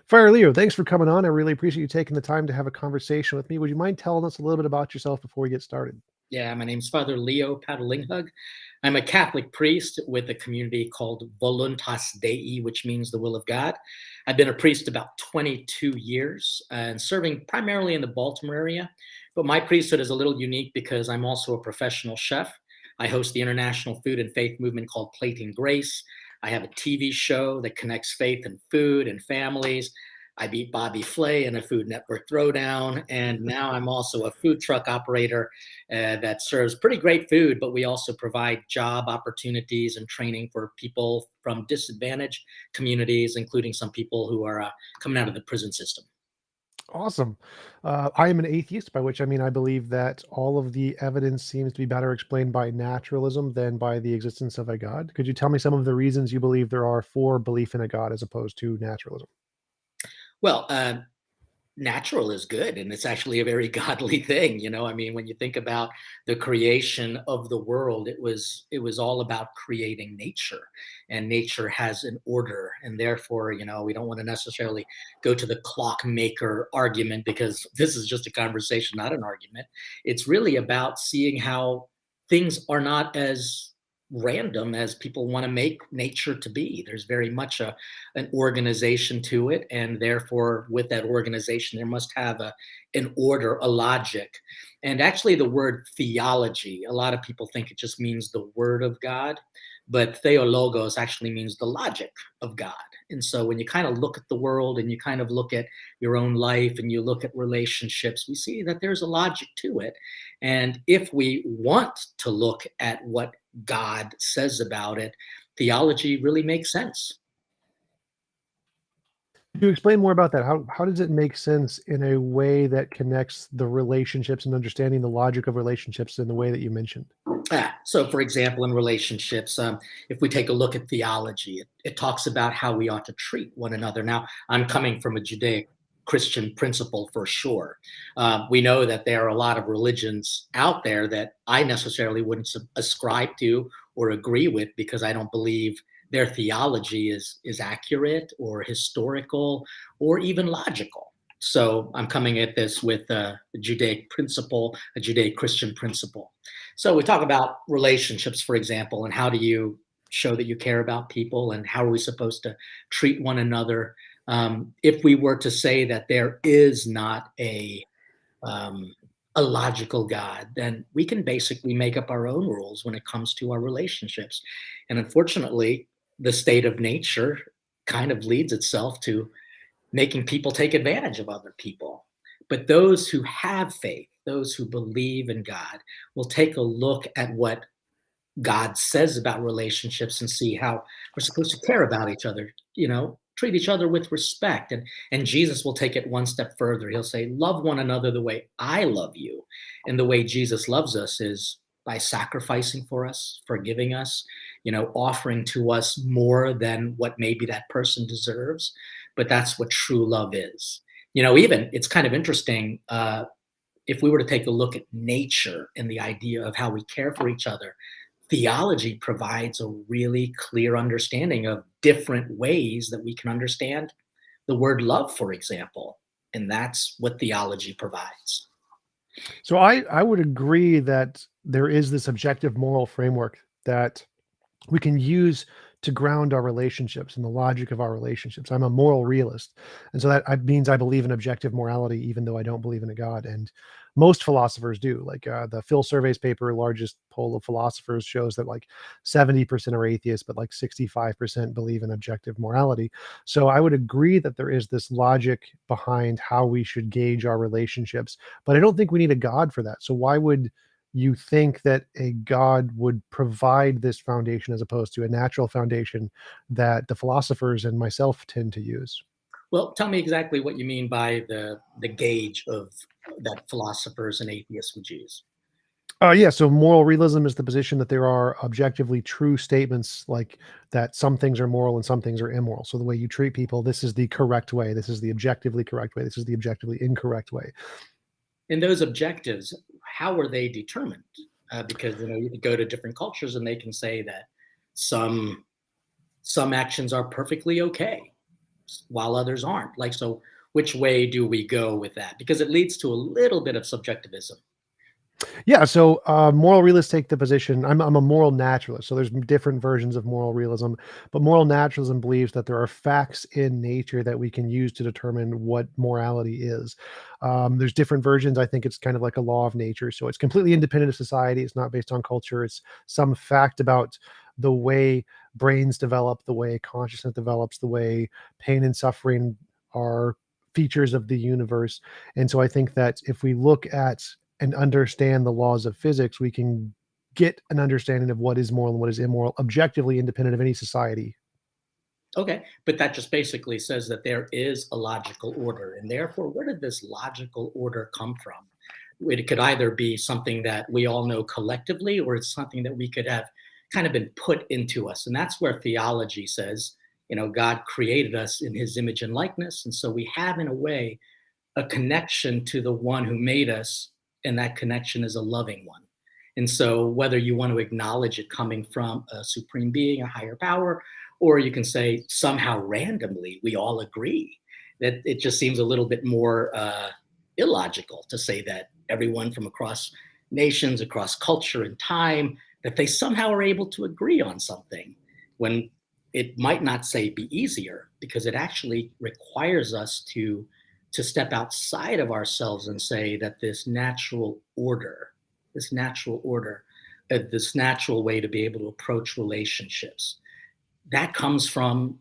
Friar Leo, thanks for coming on. I really appreciate you taking the time to have a conversation with me. Would you mind telling us a little bit about yourself before we get started? Yeah, my name's Father Leo Padalinghug. I'm a Catholic priest with a community called Voluntas Dei, which means the will of God. I've been a priest about 22 years and serving primarily in the Baltimore area. But my priesthood is a little unique because I'm also a professional chef. I host the international food and faith movement called Plating Grace. I have a TV show that connects faith and food and families. I beat Bobby Flay in a Food Network Throwdown. And now I'm also a food truck operator that serves pretty great food, but we also provide job opportunities and training for people from disadvantaged communities, including some people who are coming out of the prison system. Awesome. I am an atheist, by which I mean I believe that all of the evidence seems to be better explained by naturalism than by the existence of a God. Could you tell me some of the reasons you believe there are for belief in a God as opposed to naturalism? Well, natural is good, and it's actually a very godly thing. I mean, when you think about the creation of the world, it was all about creating nature, and nature has an order, and therefore, we don't want to necessarily go to the clockmaker argument, because this is just a conversation, not an argument. It's really about seeing how things are not as random as people want to make nature to be. There's very much an organization to it, and therefore, with that organization, there must have an order, a logic. And actually, the word theology, a lot of people think it just means the word of God, but theologos actually means the logic of God. And so when you kind of look at the world and you kind of look at your own life and you look at relationships, we see that there's a logic to it. And if we want to look at what God says about it, theology really makes sense. Could you explain more about that? How does it make sense in a way that connects the relationships and understanding the logic of relationships in the way that you mentioned? So, for example, in relationships, if we take a look at theology, it talks about how we ought to treat one another. Now, I'm coming from a Judaic Christian principle for sure. We know that there are a lot of religions out there that I necessarily wouldn't ascribe to or agree with, because I don't believe their theology is accurate or historical or even logical. So I'm coming at this with a Judaic principle, a Judaic Christian principle. So we talk about relationships, for example, and how do you show that you care about people, and how are we supposed to treat one another? If we were to say that there is not a logical God, then we can basically make up our own rules when it comes to our relationships. And unfortunately, the state of nature kind of leads itself to making people take advantage of other people. But those who have faith, those who believe in God, will take a look at what God says about relationships and see how we're supposed to care about each other, treat each other with respect. And Jesus will take it one step further. He'll say, love one another the way I love you. And the way Jesus loves us is by sacrificing for us, forgiving us, offering to us more than what maybe that person deserves. But that's what true love is. Even it's kind of interesting, if we were to take a look at nature and the idea of how we care for each other, theology provides a really clear understanding of different ways that we can understand the word love, for example. And that's what theology provides. So I would agree that there is this objective moral framework that we can use to ground our relationships and the logic of our relationships. I'm a moral realist. And so that means I believe in objective morality, even though I don't believe in a God. And most philosophers do. Like the Phil Survey's paper, largest poll of philosophers, shows that like 70% are atheists, but like 65% believe in objective morality. So I would agree that there is this logic behind how we should gauge our relationships, but I don't think we need a God for that. So why would you think that a God would provide this foundation as opposed to a natural foundation that the philosophers and myself tend to use? Well, tell me exactly what you mean by the gauge of that philosophers and atheists would use. Yeah, so moral realism is the position that there are objectively true statements, like that some things are moral and some things are immoral. So the way you treat people, this is the correct way. This is the objectively correct way. This is the objectively incorrect way. And those objectives, how are they determined? because you could go to different cultures and they can say that some some actions are perfectly okay while others aren't. Like, so which way do we go with that? Because it leads to a little bit of subjectivism. Yeah, so moral realists take the position. I'm a moral naturalist, so there's different versions of moral realism, but moral naturalism believes that there are facts in nature that we can use to determine what morality is. There's different versions. I think it's kind of like a law of nature, so it's completely independent of society. It's not based on culture. It's some fact about the way brains develop, the way consciousness develops, the way pain and suffering are features of the universe. And so I think that if we look at and understand the laws of physics, we can get an understanding of what is moral and what is immoral, objectively independent of any society. Okay, but that just basically says that there is a logical order, and therefore, where did this logical order come from? It could either be something that we all know collectively, or it's something that we could have kind of been put into us. And that's where theology says, God created us in his image and likeness. And so we have, in a way, a connection to the one who made us, and that connection is a loving one. And so, whether you want to acknowledge it coming from a supreme being, a higher power, or you can say somehow randomly we all agree, that it just seems a little bit more illogical to say that everyone from across nations, across culture and time, that they somehow are able to agree on something when it might not say be easier, because it actually requires us to step outside of ourselves and say that this natural order, this natural way to be able to approach relationships, that comes from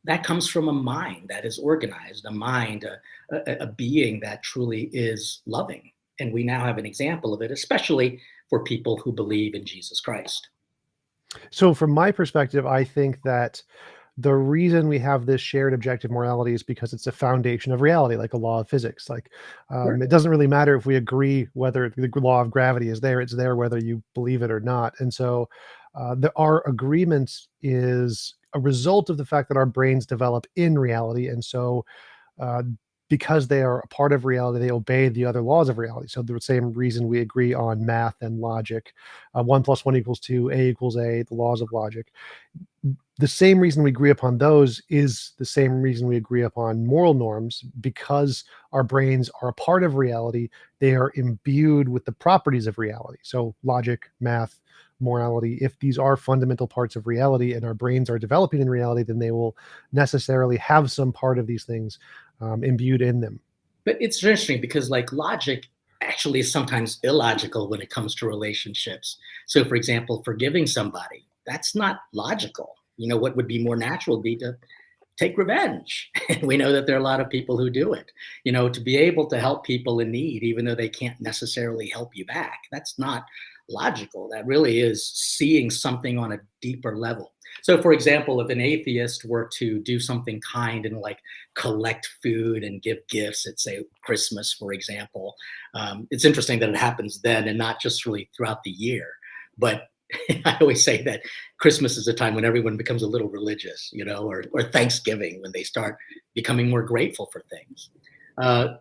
a mind that is organized, a mind, a being that truly is loving. And we now have an example of it, especially for people who believe in Jesus Christ. So, from my perspective, I think that the reason we have this shared objective morality is because it's a foundation of reality, like a law of physics. Like, Sure. it doesn't really matter if we agree whether the law of gravity is there; it's there whether you believe it or not. And so, our agreement is a result of the fact that our brains develop in reality, and so uh, because they are a part of reality, they obey the other laws of reality. So the same reason we agree on math and logic, 1 + 1 = 2, A equals A, the laws of logic. The same reason we agree upon those is the same reason we agree upon moral norms, because our brains are a part of reality. They are imbued with the properties of reality. So logic, math, morality, if these are fundamental parts of reality and our brains are developing in reality, then they will necessarily have some part of these things imbued in them. But it's interesting because, like, logic actually is sometimes illogical when it comes to relationships. So, for example, forgiving somebody, that's not logical. What would be more natural would be to take revenge. And we know that there are a lot of people who do it. To be able to help people in need, even though they can't necessarily help you back, that's not logical. That really is seeing something on a deeper level. So, for example, if an atheist were to do something kind and, like, collect food and give gifts at, say, Christmas, for example, it's interesting that it happens then and not just really throughout the year. But I always say that Christmas is a time when everyone becomes a little religious, or Thanksgiving, when they start becoming more grateful for things. Uh,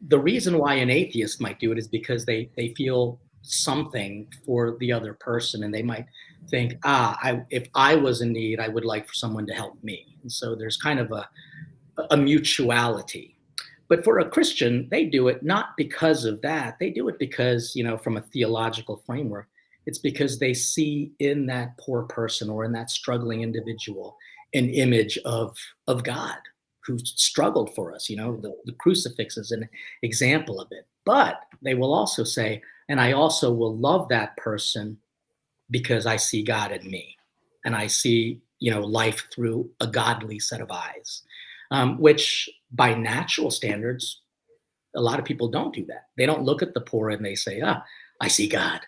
the reason why an atheist might do it is because they feel something for the other person, and they might think, if I was in need, I would like for someone to help me. And so there's kind of a mutuality. But for a Christian, they do it not because of that. They do it because, from a theological framework, it's because they see in that poor person or in that struggling individual an image of God, who struggled for us. The crucifix is an example of it. But they will also say, and I also will love that person because I see God in me, and I see, life through a godly set of eyes, which by natural standards, a lot of people don't do that. They don't look at the poor and they say, I see God.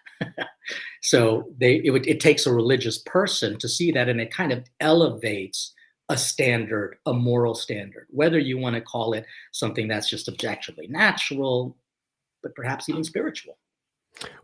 So it takes a religious person to see that, and it kind of elevates a standard, a moral standard, whether you want to call it something that's just objectively natural, but perhaps even spiritual.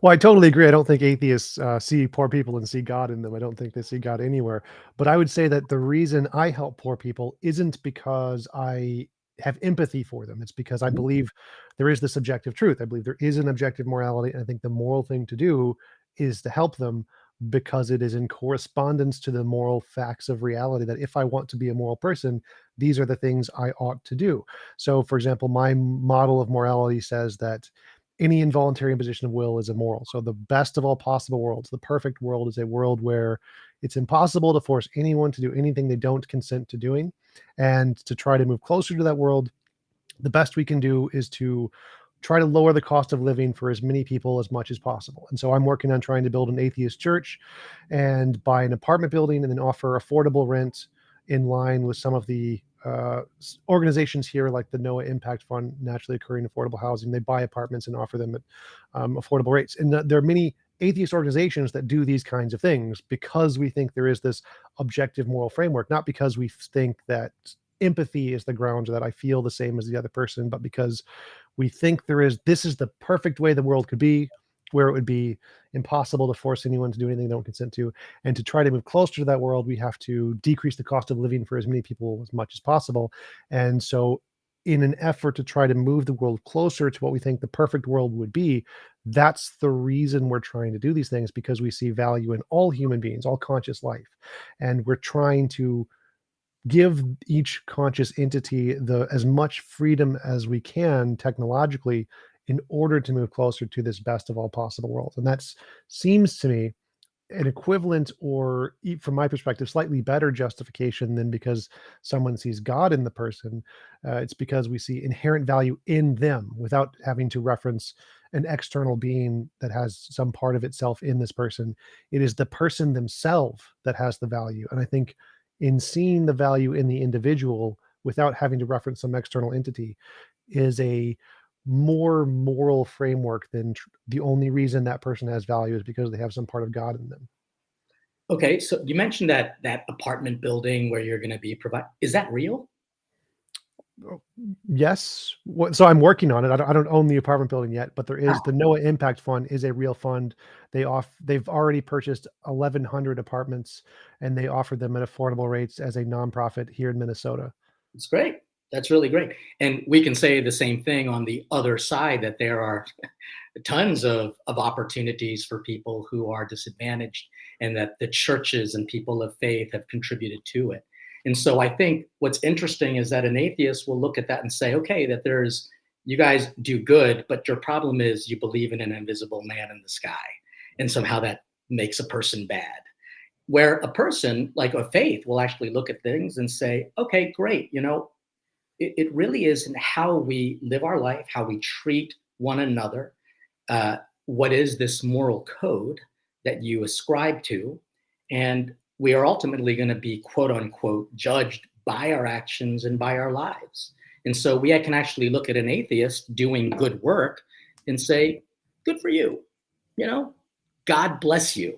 Well, I totally agree. I don't think atheists see poor people and see God in them. I don't think they see God anywhere. But I would say that the reason I help poor people isn't because I have empathy for them. It's because I Mhm. believe there is this objective truth. I believe there is an objective morality. And I think the moral thing to do is to help them because it is in correspondence to the moral facts of reality that if I want to be a moral person, these are the things I ought to do. So, for example, my model of morality says that any involuntary imposition of will is immoral. So, the best of all possible worlds, the perfect world, is a world where it's impossible to force anyone to do anything they don't consent to doing. And to try to move closer to that world, the best we can do is to try to lower the cost of living for as many people as much as possible. And so I'm working on trying to build an atheist church and buy an apartment building and then offer affordable rent in line with some of the organizations here, like the Noah Impact Fund, Naturally Occurring Affordable Housing. They buy apartments and offer them at affordable rates. And there are many atheist organizations that do these kinds of things because we think there is this objective moral framework, not because we think that empathy is the ground that I feel the same as the other person, but because we think this is the perfect way the world could be, where it would be impossible to force anyone to do anything they don't consent to. And to try to move closer to that world, we have to decrease the cost of living for as many people as much as possible. And so, in an effort to try to move the world closer to what we think the perfect world would be, that's the reason we're trying to do these things, because we see value in all human beings, all conscious life. And we're trying to give each conscious entity the as much freedom as we can technologically in order to move closer to this best of all possible worlds. And that's seems to me an equivalent, or from my perspective, slightly better justification than because someone sees God in the person. It's because we see inherent value in them without having to reference an external being that has some part of itself in this person. It is the person themselves that has the value. And I think in seeing the value in the individual without having to reference some external entity is a more moral framework than the only reason that person has value is because they have some part of God in them. Okay, so you mentioned that apartment building where you're gonna be provide is that real? Oh, yes. So I'm working on it. I don't own the apartment building yet, but there is Ah, the Noah Impact Fund is a real fund. They've already purchased 1,100 apartments and they offer them at affordable rates as a nonprofit here in Minnesota. it's great. That's really great. And we can say the same thing on the other side, that there are tons of opportunities for people who are disadvantaged, and that the churches and people of faith have contributed to it. And so I think what's interesting is that an atheist will look at that and say, okay, that there's, you guys do good, but your problem is you believe in an invisible man in the sky. And somehow that makes a person bad. Where a person like a faith will actually look at things and say, okay, great, it really is in how we live our life, how we treat one another, uh, what is this moral code that you ascribe to, and we are ultimately going to be quote unquote judged by our actions and by our lives. And so we can actually look at an atheist doing good work and say, good for you, you know, God bless you,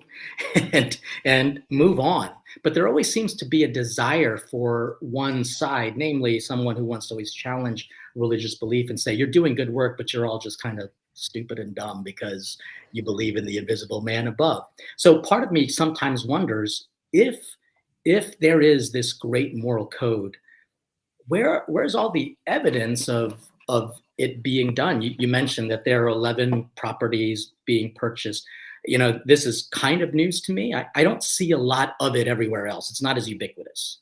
and move on. But there always seems to be a desire for one side, namely someone who wants to always challenge religious belief and say, you're doing good work, but you're all just kind of stupid and dumb because you believe in the invisible man above. So part of me sometimes wonders if there is this great moral code, where's all the evidence of it being done? You mentioned that there are 11 properties being purchased. This is kind of news to me. I don't see a lot of it everywhere else. It's not as ubiquitous.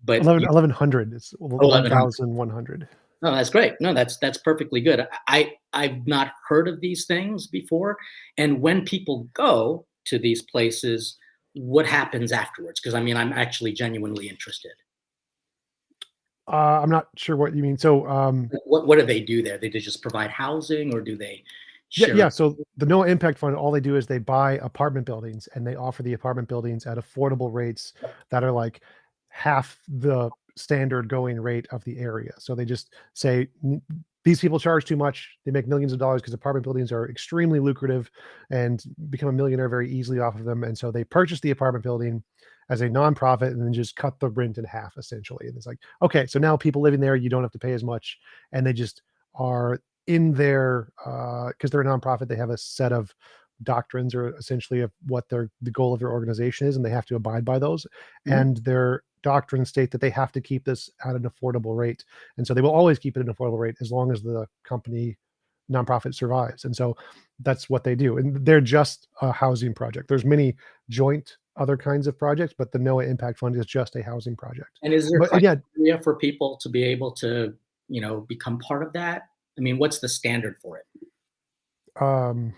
But 1,100. It's 1100. 1,100. No, that's great. No, that's perfectly good. I've not heard of these things before. And when people go to these places, what happens afterwards? Because I mean, I'm actually genuinely interested. I'm not sure what you mean. So, What do they do there? They just provide housing, or do they yeah, share? yeah. So the Noah Impact Fund, all they do is they buy apartment buildings and they offer the apartment buildings at affordable rates that are like half the standard going rate of the area. So they just say these people charge too much. They make millions of dollars because apartment buildings are extremely lucrative and become a millionaire very easily off of them. And so they purchase the apartment building as a nonprofit and then just cut the rent in half essentially. And it's like, okay, so now people living there, you don't have to pay as much. And they just are in their because they're a nonprofit, they have a set of doctrines are essentially of what the goal of their organization is, and they have to abide by those. Mhm. And their doctrines state that they have to keep this at an affordable rate, and so they will always keep it at an affordable rate as long as the company nonprofit survives. And so that's what they do, and they're just a housing project. There's many joint other kinds of projects, but the Noah Impact Fund is just a housing project. And is there But yeah, criteria for people to be able to, become part of that? I mean, what's the standard for it? um,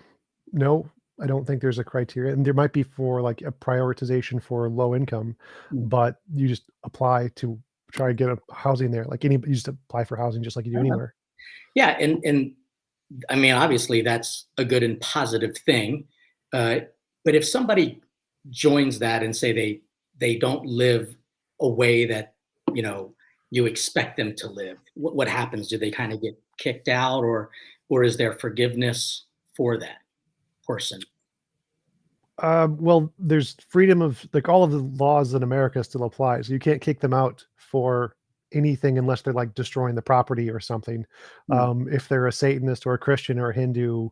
no, I don't think there's a criteria, and there might be for like a prioritization for low income, Mm. but you just apply to try to get a housing there. Like you just apply for housing just like you do Uh-huh. anywhere. Yeah, and I mean, obviously, that's a good and positive thing. Uh, but if somebody joins that and say they don't live a way that you know you expect them to live, what happens? Do they kind of get kicked out, or is there forgiveness for that person? Well, there's freedom of like all of the laws in America still apply. So you can't kick them out for anything unless they're like destroying the property or something. Mm. If they're a Satanist or a Christian or a Hindu,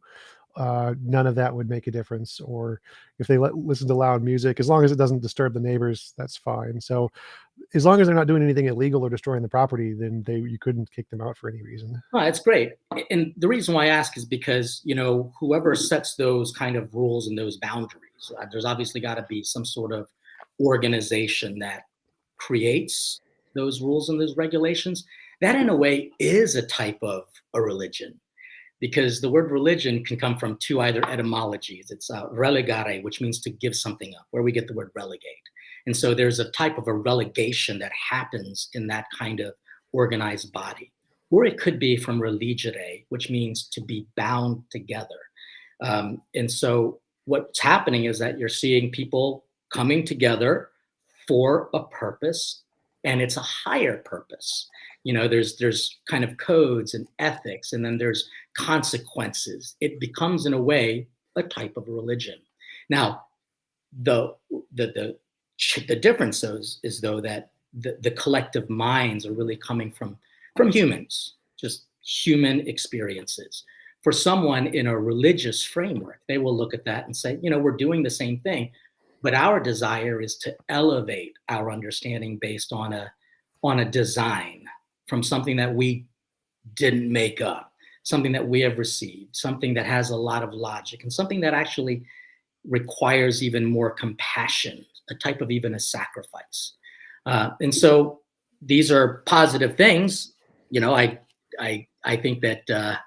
none of that would make a difference. Or if they listen to loud music, as long as it doesn't disturb the neighbors, that's fine. So as long as they're not doing anything illegal or destroying the property, then you couldn't kick them out for any reason. Oh, that's great. And the reason why I ask is because, whoever sets those kind of rules and those boundaries, there's obviously got to be some sort of organization that creates those rules and those regulations. That, in a way, is a type of a religion, because the word religion can come from two either etymologies. It's relegare, which means to give something up, where we get the word relegate. And so there's a type of a relegation that happens in that kind of organized body. Or it could be from religere, which means to be bound together. And so what's happening is that you're seeing people coming together for a purpose, and it's a higher purpose. There's kind of codes and ethics, and then there's consequences. It becomes, in a way, a type of religion. Now, the the the difference is though that the collective minds are really coming from humans, just human experiences. For someone in a religious framework, they will look at that and say, we're doing the same thing, but our desire is to elevate our understanding based on a design from something that we didn't make up, something that we have received, something that has a lot of logic, and something that actually requires even more compassion, a type of even a sacrifice. And so these are positive things. I think that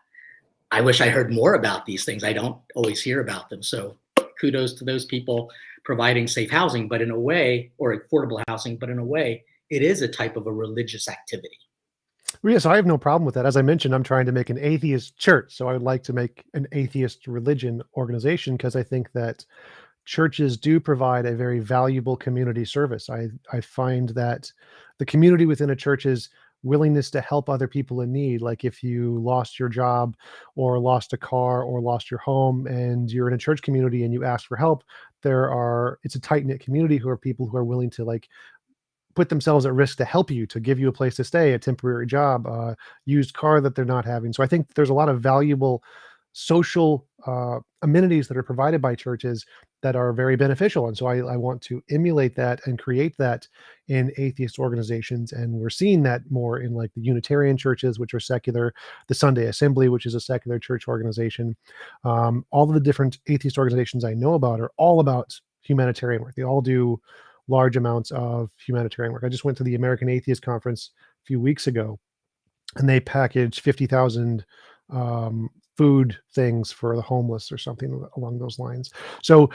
I wish I heard more about these things. I don't always hear about them. So kudos to those people providing safe housing, but in a way, or affordable housing, but in a way, it is a type of a religious activity. Well, yes, I have no problem with that. As I mentioned, I'm trying to make an atheist church. So I would like to make an atheist religion organization because I think that churches do provide a very valuable community service. I find that the community within a church's willingness to help other people in need, like if you lost your job or lost a car or lost your home and you're in a church community and you ask for help, it's a tight knit community who are people who are willing to like put themselves at risk to help you, to give you a place to stay, a temporary job, used car that they're not having. So I think there's a lot of valuable social amenities that are provided by churches that are very beneficial. And so I want to emulate that and create that in atheist organizations. And we're seeing that more in like the Unitarian churches, which are secular, the Sunday Assembly, which is a secular church organization. All of the different atheist organizations I know about are all about humanitarian work. They all do large amounts of humanitarian work. I just went to the American Atheist Conference a few weeks ago, and they packaged 50,000 food things for the homeless or something along those lines. So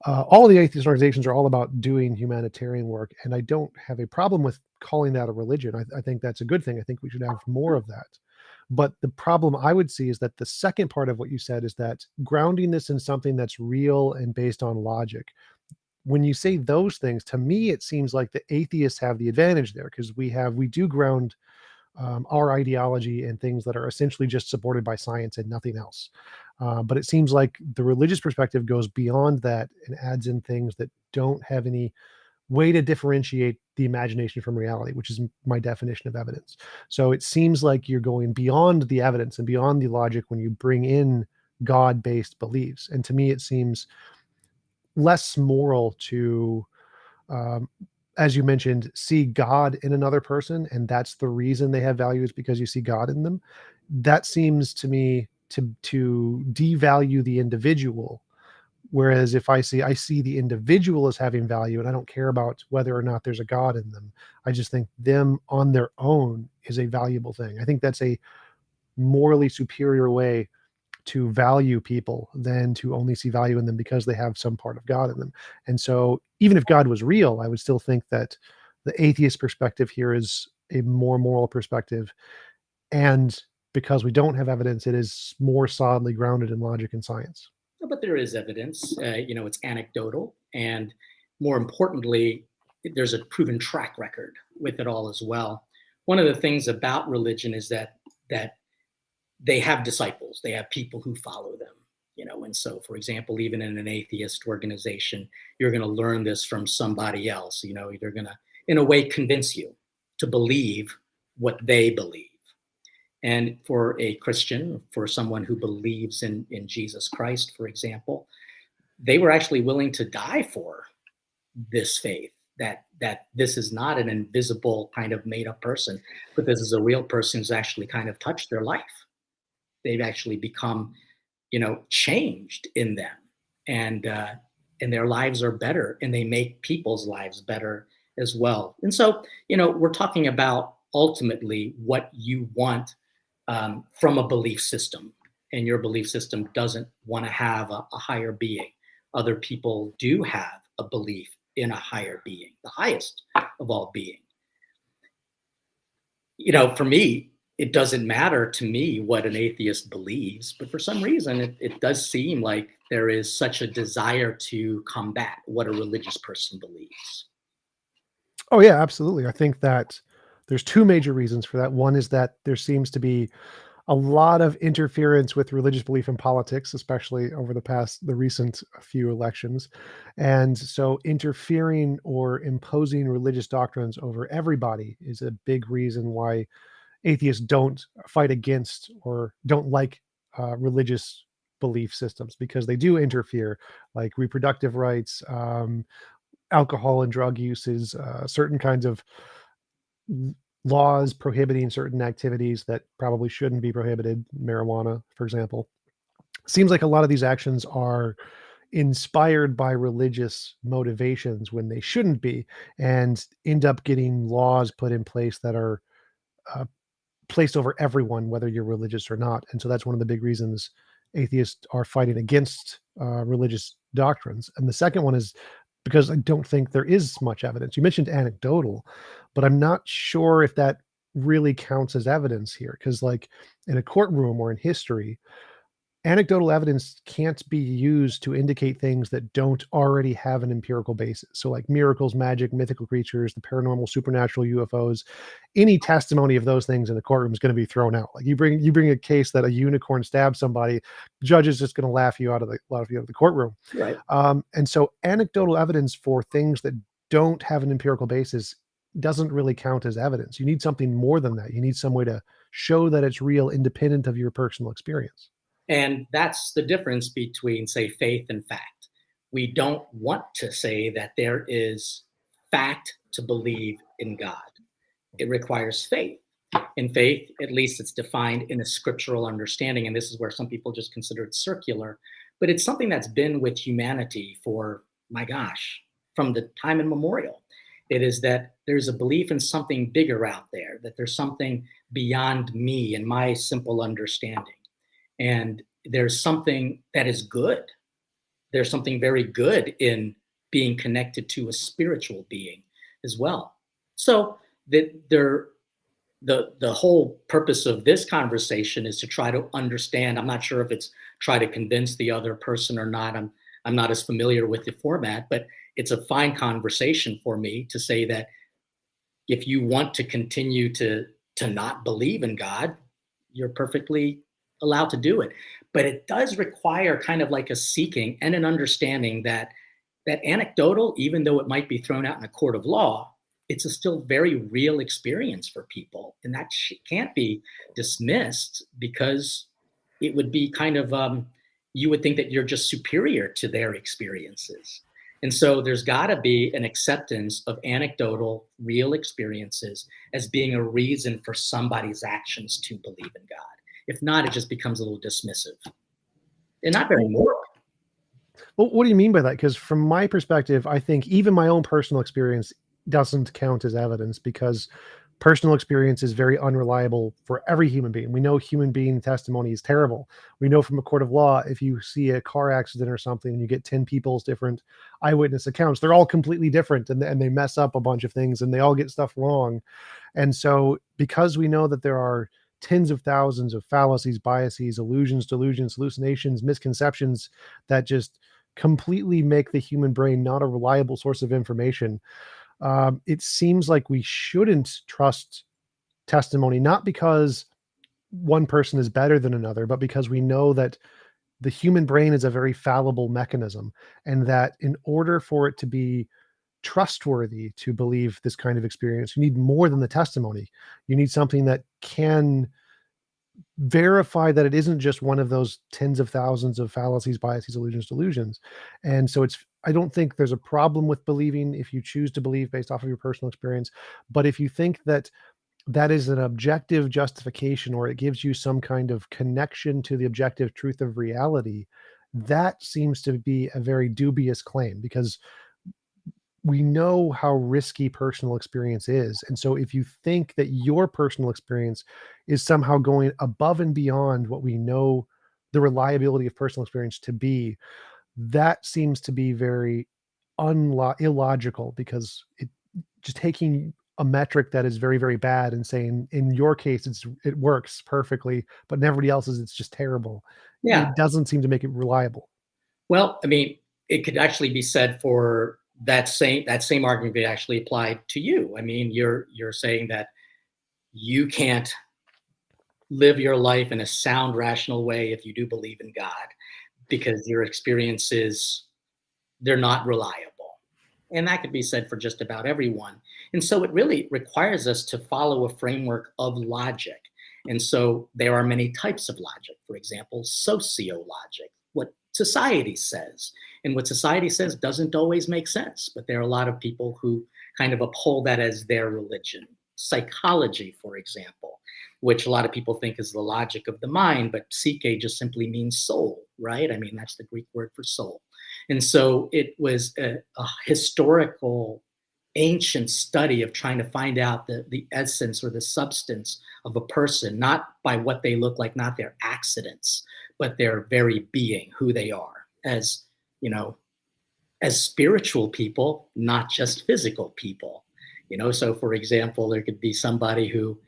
all of the atheist organizations are all about doing humanitarian work, and I don't have a problem with calling that a religion. I think that's a good thing. I think we should have more of that. But the problem I would see is that the second part of what you said is that grounding this in something that's real and based on logic. When you say those things, to me, it seems like the atheists have the advantage there because we do ground our ideology and things that are essentially just supported by science and nothing else. But it seems like the religious perspective goes beyond that and adds in things that don't have any way to differentiate the imagination from reality, which is my definition of evidence. So it seems like you're going beyond the evidence and beyond the logic when you bring in God-based beliefs. And to me, it seems less moral to, um, as you mentioned, see God in another person, and that's the reason they have value, is because you see God in them. That seems to me to devalue the individual. Whereas if I see the individual as having value, and I don't care about whether or not there's a God in them. I just think them on their own is a valuable thing. I think that's a morally superior way to value people than to only see value in them because they have some part of God in them. And so even if God was real, I would still think that the atheist perspective here is a more moral perspective. And because we don't have evidence, it is more solidly grounded in logic and science. But there is evidence. It's anecdotal, and more importantly, there's a proven track record with it all as well. One of the things about religion is that they have disciples, they have people who follow them. And so, for example, even in an atheist organization, you're going to learn this from somebody else. They're going to, in a way, convince you to believe what they believe. And for a Christian, for someone who believes in Jesus Christ, for example, they were actually willing to die for this faith, that this is not an invisible kind of made up person, but this is a real person who's actually kind of touched their life. They've actually become, changed in them, and their lives are better, and they make people's lives better as well. And so, we're talking about ultimately what you want from a belief system, and your belief system doesn't want to have a higher being. Other people do have a belief in a higher being, the highest of all being. For me, it doesn't matter to me what an atheist believes, but for some reason, it does seem like there is such a desire to combat what a religious person believes. Oh yeah, absolutely. I think that there's two major reasons for that. One is that there seems to be a lot of interference with religious belief in politics, especially over the recent few elections. And so interfering or imposing religious doctrines over everybody is a big reason why atheists don't fight against or don't like religious belief systems, because they do interfere, like reproductive rights, alcohol and drug uses, certain kinds of laws prohibiting certain activities that probably shouldn't be prohibited, marijuana, for example. Seems like a lot of these actions are inspired by religious motivations when they shouldn't be, and end up getting laws put in place that are uh, placed over everyone, whether you're religious or not. And so that's one of the big reasons atheists are fighting against religious doctrines. And the second one is because I don't think there is much evidence. You mentioned anecdotal, but I'm not sure if that really counts as evidence here. Because, like, in a courtroom or in history, anecdotal evidence can't be used to indicate things that don't already have an empirical basis. So, like miracles, magic, mythical creatures, the paranormal, supernatural, UFOs, any testimony of those things in the courtroom is going to be thrown out. Like you bring a case that a unicorn stabbed somebody, judge is just going to laugh you out of the courtroom. Right. And so, anecdotal evidence for things that don't have an empirical basis doesn't really count as evidence. You need something more than that. You need some way to show that it's real, independent of your personal experience. And that's the difference between, say, faith and fact. We don't want to say that there is fact to believe in God. It requires faith. In faith, at least it's defined in a scriptural understanding, and this is where some people just consider it circular, but it's something that's been with humanity for, my gosh, from the time immemorial. It is that there's a belief in something bigger out there, that there's something beyond me and my simple understanding. And there's something that is good. There's something very good in being connected to a spiritual being as well. So that the whole purpose of this conversation is to try to understand. I'm not sure if it's try to convince the other person or not. I'm not as familiar with the format, but it's a fine conversation for me to say that if you want to continue to not believe in God, you're perfectly allowed to do it. But it does require kind of like a seeking and an understanding that anecdotal, even though it might be thrown out in a court of law, it's a still very real experience for people. And that can't be dismissed, because it would be kind of you would think that you're just superior to their experiences. And so there's got to be an acceptance of anecdotal, real experiences as being a reason for somebody's actions to believe in God. If not, it just becomes a little dismissive and not very moral. Well, what do you mean by that? Because from my perspective, I think even my own personal experience doesn't count as evidence because personal experience is very unreliable for every human being. We know human being testimony is terrible. We know from a court of law, if you see a car accident or something and you get 10 people's different eyewitness accounts, they're all completely different and they mess up a bunch of things and they all get stuff wrong. And so, because we know that there are tens of thousands of fallacies, biases, illusions, delusions, hallucinations, misconceptions that just completely make the human brain not a reliable source of information, it seems like we shouldn't trust testimony, not because one person is better than another, but because we know that the human brain is a very fallible mechanism, and that in order for it to be trustworthy to believe this kind of experience, you need more than the testimony. You need something that can verify that it isn't just one of those tens of thousands of fallacies, biases, illusions, delusions. And so I don't think there's a problem with believing if you choose to believe based off of your personal experience. But if you think that that is an objective justification or it gives you some kind of connection to the objective truth of reality, that seems to be a very dubious claim because we know how risky personal experience is. And so if you think that your personal experience is somehow going above and beyond what we know the reliability of personal experience to be, that seems to be very illogical because it just taking a metric that is very, very bad and saying in your case it works perfectly, but in everybody else's it's just terrible. Yeah. It doesn't seem to make it reliable. Well, I mean, it could actually be said for that same argument could actually apply to you. I mean, you're saying that you can't live your life in a sound, rational way if you do believe in God, because your experiences they're not reliable. And that could be said for just about everyone. And so it really requires us to follow a framework of logic. And so there are many types of logic. For example, sociologic, what society says. And what society says doesn't always make sense, but there are a lot of people who kind of uphold that as their religion. Psychology, for example, which a lot of people think is the logic of the mind, but psyche just simply means soul, right? I mean, that's the Greek word for soul. And so it was a historical, ancient study of trying to find out the essence or the substance of a person, not by what they look like, not their accidents, but their very being, who they are as, you know, as spiritual people, not just physical people. So for example, there could be somebody who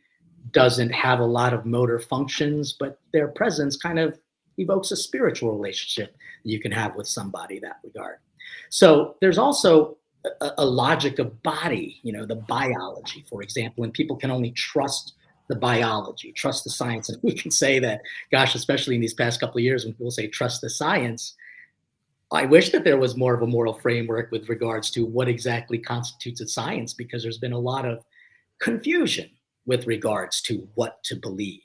doesn't have a lot of motor functions, but their presence kind of evokes a spiritual relationship you can have with somebody in that regard. So there's also a logic of body, the biology, for example, and people can only trust the biology, trust the science. And we can say that, gosh, especially in these past couple of years, when people say trust the science, I wish that there was more of a moral framework with regards to what exactly constitutes a science, because there's been a lot of confusion with regards to what to believe.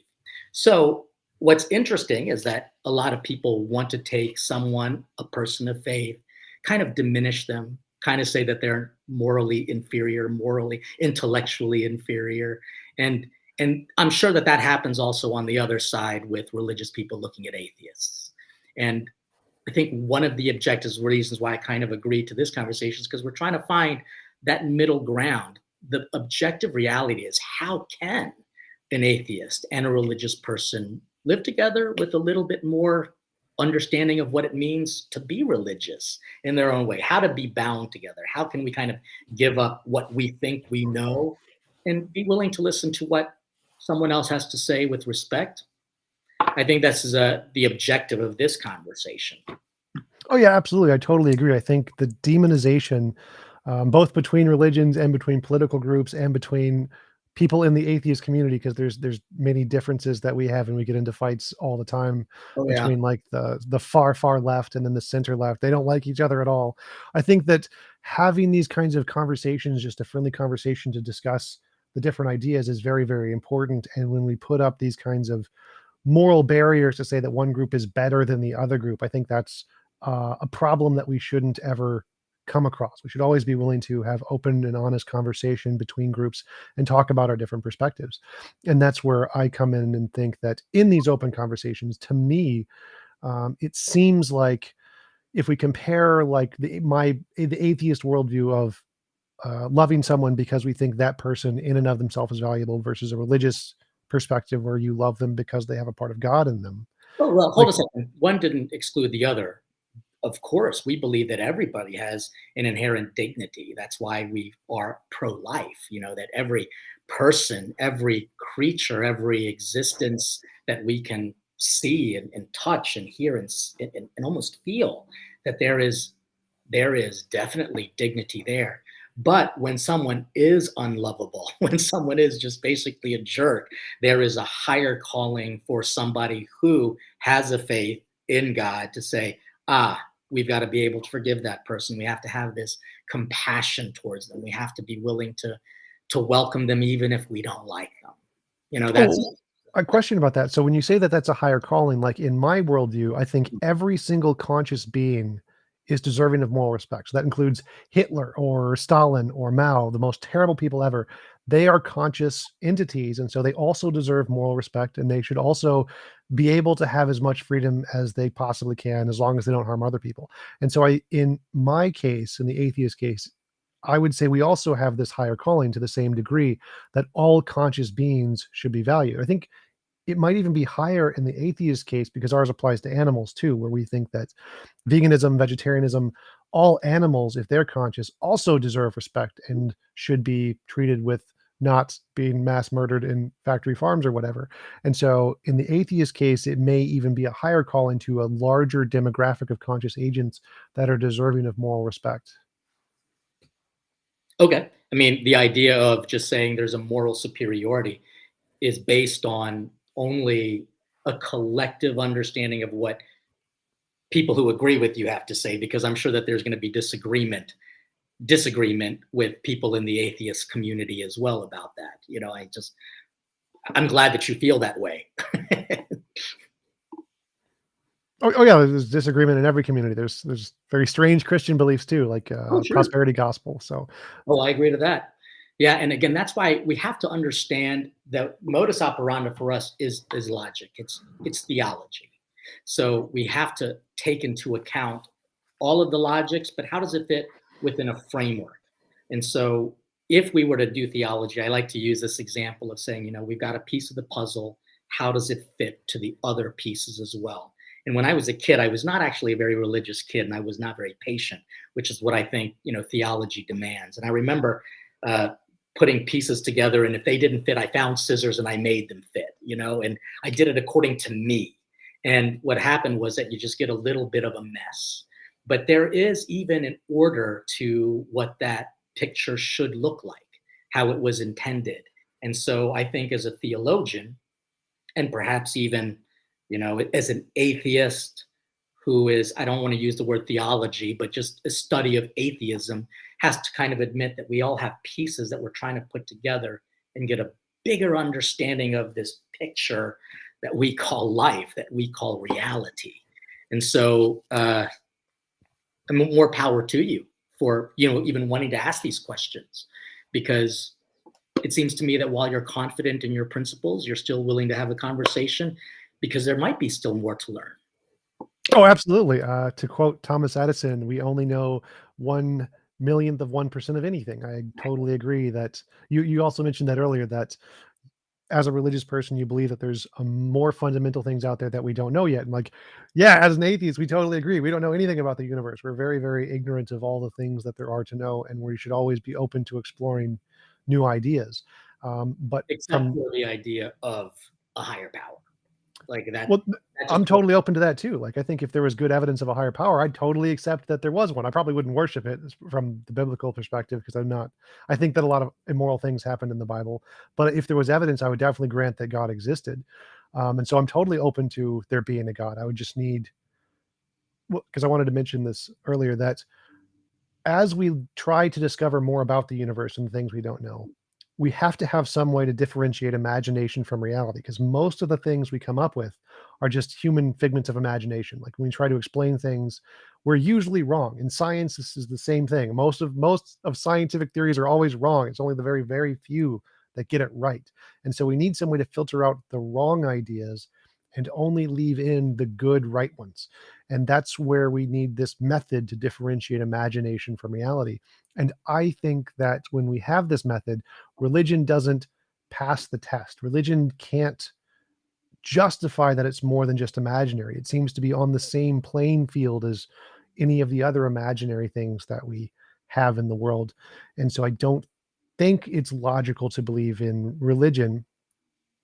So what's interesting is that a lot of people want to take someone, a person of faith, kind of diminish them, kind of say that they're morally inferior, morally, intellectually inferior. And I'm sure that that happens also on the other side with religious people looking at atheists. And I think one of the objectives, reasons why I kind of agreed to this conversation is because we're trying to find that middle ground. The objective reality is, how can an atheist and a religious person live together with a little bit more understanding of what it means to be religious in their own way, how to be bound together? How can we kind of give up what we think we know and be willing to listen to what someone else has to say with respect? I think this is the objective of this conversation. Oh yeah, absolutely. I totally agree. I think the demonization, both between religions and between political groups and between people in the atheist community, because there's many differences that we have, and we get into fights all the time between like the far left and then the center left. They don't like each other at all. I think that having these kinds of conversations, just a friendly conversation to discuss the different ideas, is very, very important. And when we put up these kinds of moral barriers to say that one group is better than the other group. I think that's a problem that we shouldn't ever come across. We should always be willing to have open and honest conversation between groups and talk about our different perspectives. And that's where I come in and think that in these open conversations, to me, it seems like if we compare like the atheist worldview of loving someone because we think that person in and of themselves is valuable versus a religious perspective where you love them because they have a part of God in them. Well, hold Like, a second. One didn't exclude the other. Of course, we believe that everybody has an inherent dignity. That's why we are pro-life, that every person, every creature, every existence that we can see and touch and hear and almost feel, that there is definitely dignity there. But when someone is unlovable, when someone is just basically a jerk, there is a higher calling for somebody who has a faith in God to say, we've got to be able to forgive that person. We have to have this compassion towards them. We have to be willing to welcome them even if we don't like them. That's oh, a question about that. So when you say that that's a higher calling, like in my worldview, I think every single conscious being is deserving of moral respect. So that includes Hitler or Stalin or Mao, the most terrible people ever. They are conscious entities, and so they also deserve moral respect, and they should also be able to have as much freedom as they possibly can, as long as they don't harm other people. And so in my case, in the atheist case, I would say we also have this higher calling to the same degree that all conscious beings should be valued. I think it might even be higher in the atheist case because ours applies to animals too, where we think that veganism, vegetarianism, all animals, if they're conscious, also deserve respect and should be treated with not being mass murdered in factory farms or whatever. And so in the atheist case, it may even be a higher calling to a larger demographic of conscious agents that are deserving of moral respect. okay. I mean, the idea of just saying there's a moral superiority is based on only a collective understanding of what people who agree with you have to say, because I'm sure that there's going to be disagreement with people in the atheist community as well about that. I'm glad that you feel that way. Oh yeah, there's disagreement in every community. There's very strange Christian beliefs too, like Oh, sure. prosperity gospel. So Oh, I agree to that. Yeah, and again, that's why we have to understand that modus operandi for us is logic. It's theology. So we have to take into account all of the logics, but how does it fit within a framework? And so if we were to do theology, I like to use this example of saying, we've got a piece of the puzzle. How does it fit to the other pieces as well? And when I was a kid, I was not actually a very religious kid, and I was not very patient, which is what I think theology demands. And I remember uh, putting pieces together, and if they didn't fit, I found scissors and I made them fit. And I did it according to me. And what happened was that you just get a little bit of a mess. But there is even an order to what that picture should look like, how it was intended. And so I think as a theologian, and perhaps even, as an atheist who is, I don't want to use the word theology, but just a study of atheism, has to kind of admit that we all have pieces that we're trying to put together and get a bigger understanding of this picture that we call life, that we call reality. And so, more power to you for even wanting to ask these questions, because it seems to me that while you're confident in your principles, you're still willing to have a conversation, because there might be still more to learn. oh, absolutely. To quote Thomas Edison, we only know 1/millionth of 1% of anything. I totally agree that you also mentioned that earlier, that as a religious person, you believe that there's more fundamental things out there that we don't know yet. And like, yeah, as an atheist, we totally agree. We don't know anything about the universe. We're very, very ignorant of all the things that there are to know, and we should always be open to exploring new ideas. But Except from for the idea of a higher power, like that. well, That I'm just totally open to that too. Like, I think if there was good evidence of a higher power, I'd totally accept that there was one. I probably wouldn't worship it from the biblical perspective, because I think that a lot of immoral things happened in the Bible. But if there was evidence, I would definitely grant that God existed. And so I'm totally open to there being a God. I would just need, because I wanted to mention this earlier, that as we try to discover more about the universe and the things we don't know, we have to have some way to differentiate imagination from reality, because most of the things we come up with are just human figments of imagination. Like when we try to explain things, we're usually wrong. In science, this is the same thing. Most of scientific theories are always wrong. It's only the very, very few that get it right. And so we need some way to filter out the wrong ideas and only leave in the good, right ones. And that's where we need this method to differentiate imagination from reality. And I think that when we have this method, religion doesn't pass the test. Religion can't justify that it's more than just imaginary. It seems to be on the same playing field as any of the other imaginary things that we have in the world. And so I don't think it's logical to believe in religion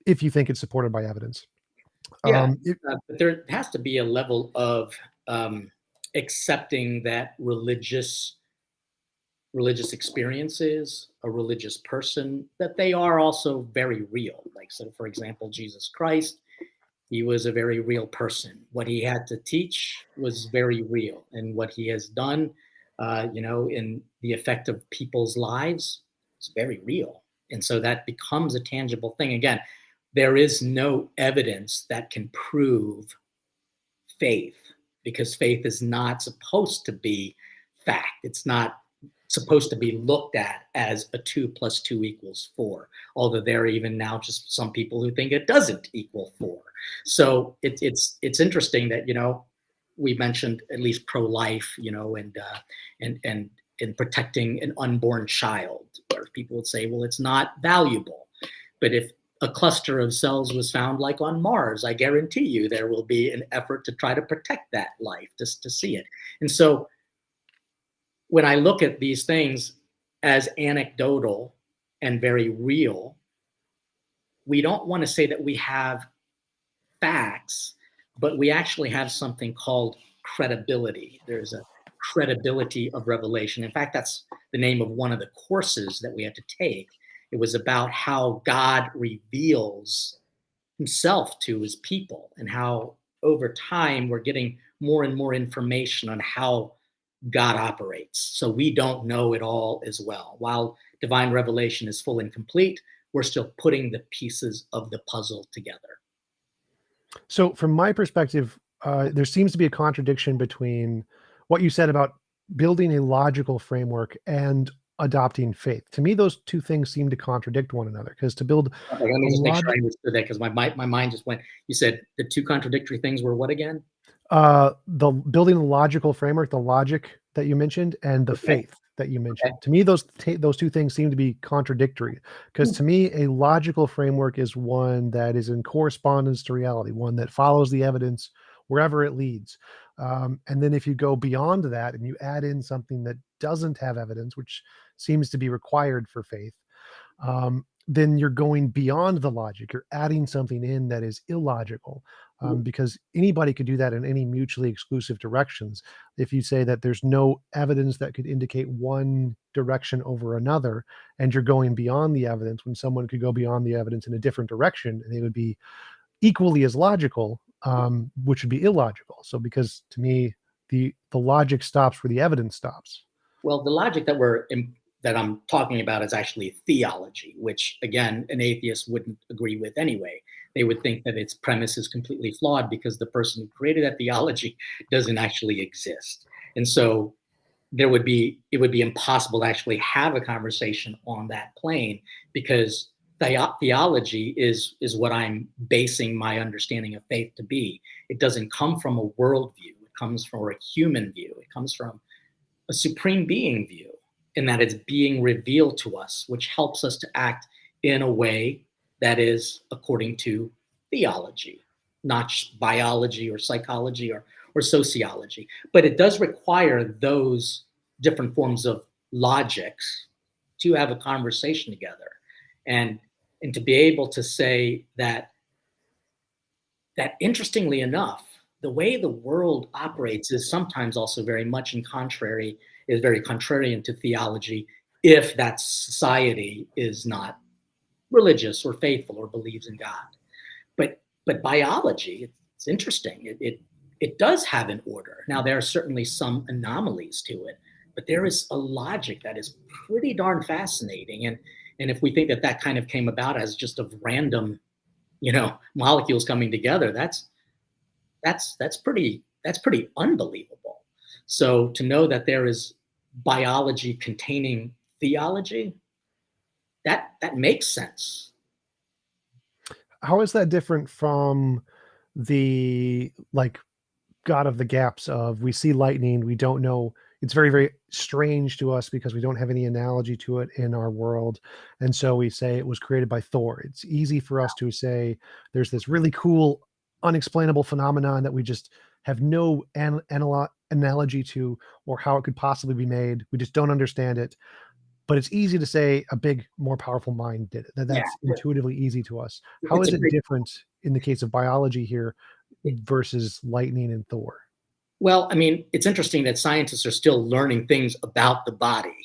if you think it's supported by evidence. Yeah, It, but there has to be a level of accepting that religious experiences, a religious person, that they are also very real. Like, so for example, Jesus Christ, he was a very real person. What he had to teach was very real, and what he has done, in the effect of people's lives, is very real. And so that becomes a tangible thing. Again, there is no evidence that can prove faith, because faith is not supposed to be fact. It's not supposed to be looked at as a 2 + 2 = 4, although there are even now just some people who think it doesn't equal 4. So it's interesting that we mentioned at least pro-life, and protecting an unborn child, where people would say, well, it's not valuable. But if a cluster of cells was found like on Mars, I guarantee you there will be an effort to try to protect that life, just to see it. And so when I look at these things as anecdotal and very real, we don't want to say that we have facts, but we actually have something called credibility. There's a credibility of revelation. In fact, that's the name of one of the courses that we had to take. It was about how God reveals himself to his people, and how over time we're getting more and more information on how God operates. So we don't know it all as well. While divine revelation is full and complete, we're still putting the pieces of the puzzle together. so from my perspective, there seems to be a contradiction between what you said about building a logical framework and adopting faith. To me, those two things seem to contradict one another, because to build Okay, let me a just make sure logic, I understood that, because my mind just went. You said the two contradictory things were what again? the building a logical framework, the logic that you mentioned, and the Okay. faith that you Okay. mentioned. To me, those two things seem to be contradictory, because to me, a logical framework is one that is in correspondence to reality, one that follows the evidence wherever it leads. And then if you go beyond that and you add in something that doesn't have evidence, which seems to be required for faith, then you're going beyond the logic. You're adding something in that is illogical, because anybody could do that in any mutually exclusive directions. If you say that there's no evidence that could indicate one direction over another, and you're going beyond the evidence, when someone could go beyond the evidence in a different direction, and they would be equally as logical, which would be illogical. So, because to me, the logic stops where the evidence stops. Well, the logic that I'm talking about is actually theology, which again, an atheist wouldn't agree with anyway. They would think that its premise is completely flawed because the person who created that theology doesn't actually exist. And so it would be impossible to actually have a conversation on that plane, because theology is what I'm basing my understanding of faith to be. It doesn't come from a worldview. It comes from a human view. It comes from a supreme being view, in that it's being revealed to us, which helps us to act in a way that is according to theology, not biology or psychology or sociology. But it does require those different forms of logics to have a conversation together, and to be able to say that interestingly enough, the way the world operates is sometimes also very contrarian to theology, if that society is not religious or faithful or believes in God. But biology, it's interesting. It does have an order. Now, there are certainly some anomalies to it, but there is a logic that is pretty darn fascinating. And if we think that that kind of came about as just of random, molecules coming together, that's pretty unbelievable. So to know that there is biology containing theology, that makes sense. How is that different from the like God of the gaps of we see lightning, we don't know. It's very, very strange to us because we don't have any analogy to it in our world. And so we say it was created by Thor. It's easy for us to say there's this really cool, unexplainable phenomenon that we just have no analogy to or how it could possibly be made. We just don't understand it. But it's easy to say a big, more powerful mind did it. Yeah, That's intuitively easy to us. How it's is a it great. different in the case of biology here versus lightning and Thor? Well, I mean, it's interesting that scientists are still learning things about the body.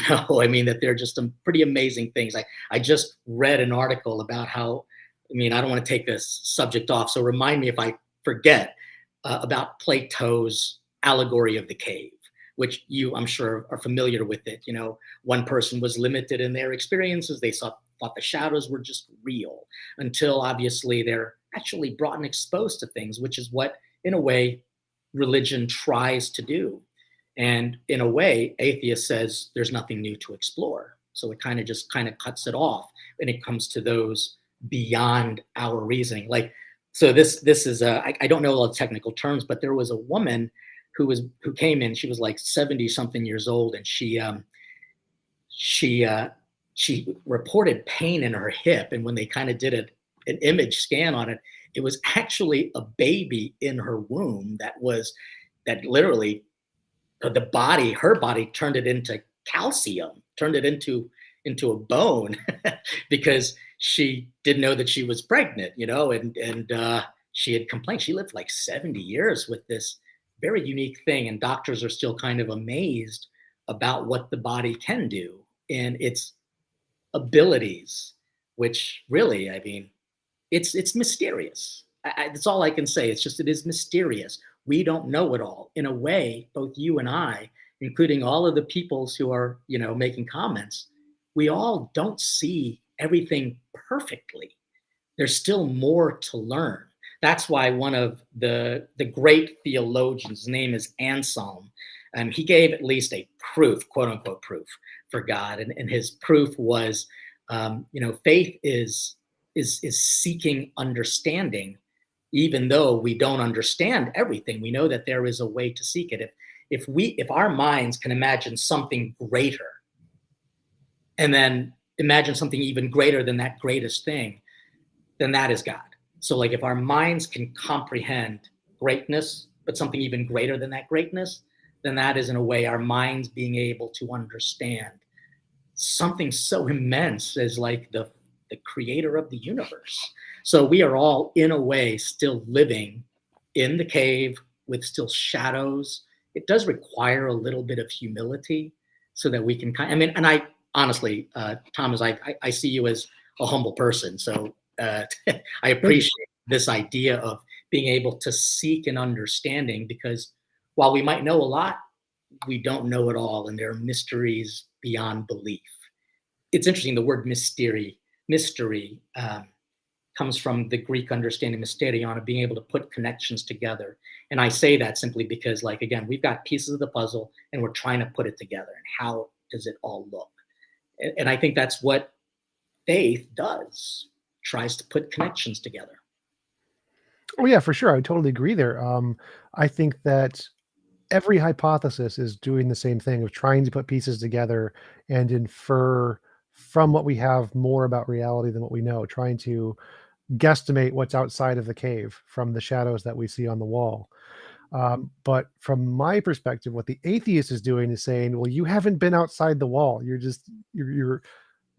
I mean, that they're just some pretty amazing things. I just read an article about how, I mean, I don't want to take this subject off, so remind me if I forget, about Plato's Allegory of the Cave, which you, I'm sure, are familiar with it. One person was limited in their experiences. They thought the shadows were just real until obviously they're actually brought and exposed to things, which is what, in a way, religion tries to do. And in a way, atheist says there's nothing new to explore. So it kind of cuts it off when it comes to those beyond our reasoning. Like, so this is I don't know all the technical terms, but there was a woman who came in. She was like 70 something years old, and she reported pain in her hip. And when they kind of did an image scan on it, it was actually a baby in her womb that literally her body turned it into calcium, turned it into a bone because she didn't know that she was pregnant, and she had complained. She lived like 70 years with this very unique thing, and doctors are still kind of amazed about what the body can do and its abilities, which really, I mean, it's mysterious. That's all I can say. It is mysterious. We don't know it all. In a way, both you and I, including all of the peoples who are, making comments, we all don't see everything perfectly. There's still more to learn. That's why one of the great theologians, his name is Anselm, and he gave at least a proof, quote unquote proof, for God, and his proof was, faith is seeking understanding, even though we don't understand everything. We know that there is a way to seek it. If our minds can imagine something greater, and then imagine something even greater than that greatest thing, then that is God. So, like, if our minds can comprehend greatness, but something even greater than that greatness, then that is, in a way, our minds being able to understand something so immense as like the creator of the universe. So we are all, in a way, still living in the cave with still shadows. It does require a little bit of humility so that we can and I honestly, Thomas, I see you as a humble person. So I appreciate this idea of being able to seek an understanding, because while we might know a lot, we don't know it all, and there are mysteries beyond belief. It's interesting, the word mystery comes from the Greek understanding mysterion, of being able to put connections together. And I say that simply because, like, again, we've got pieces of the puzzle and we're trying to put it together. And how does it all look? And I think that's what faith does, tries to put connections together. Oh yeah, for sure. I totally agree there. I think that every hypothesis is doing the same thing of trying to put pieces together and infer from what we have more about reality than what we know, trying to guesstimate what's outside of the cave from the shadows that we see on the wall. But from my perspective, what the atheist is doing is saying, well, you haven't been outside the wall. You're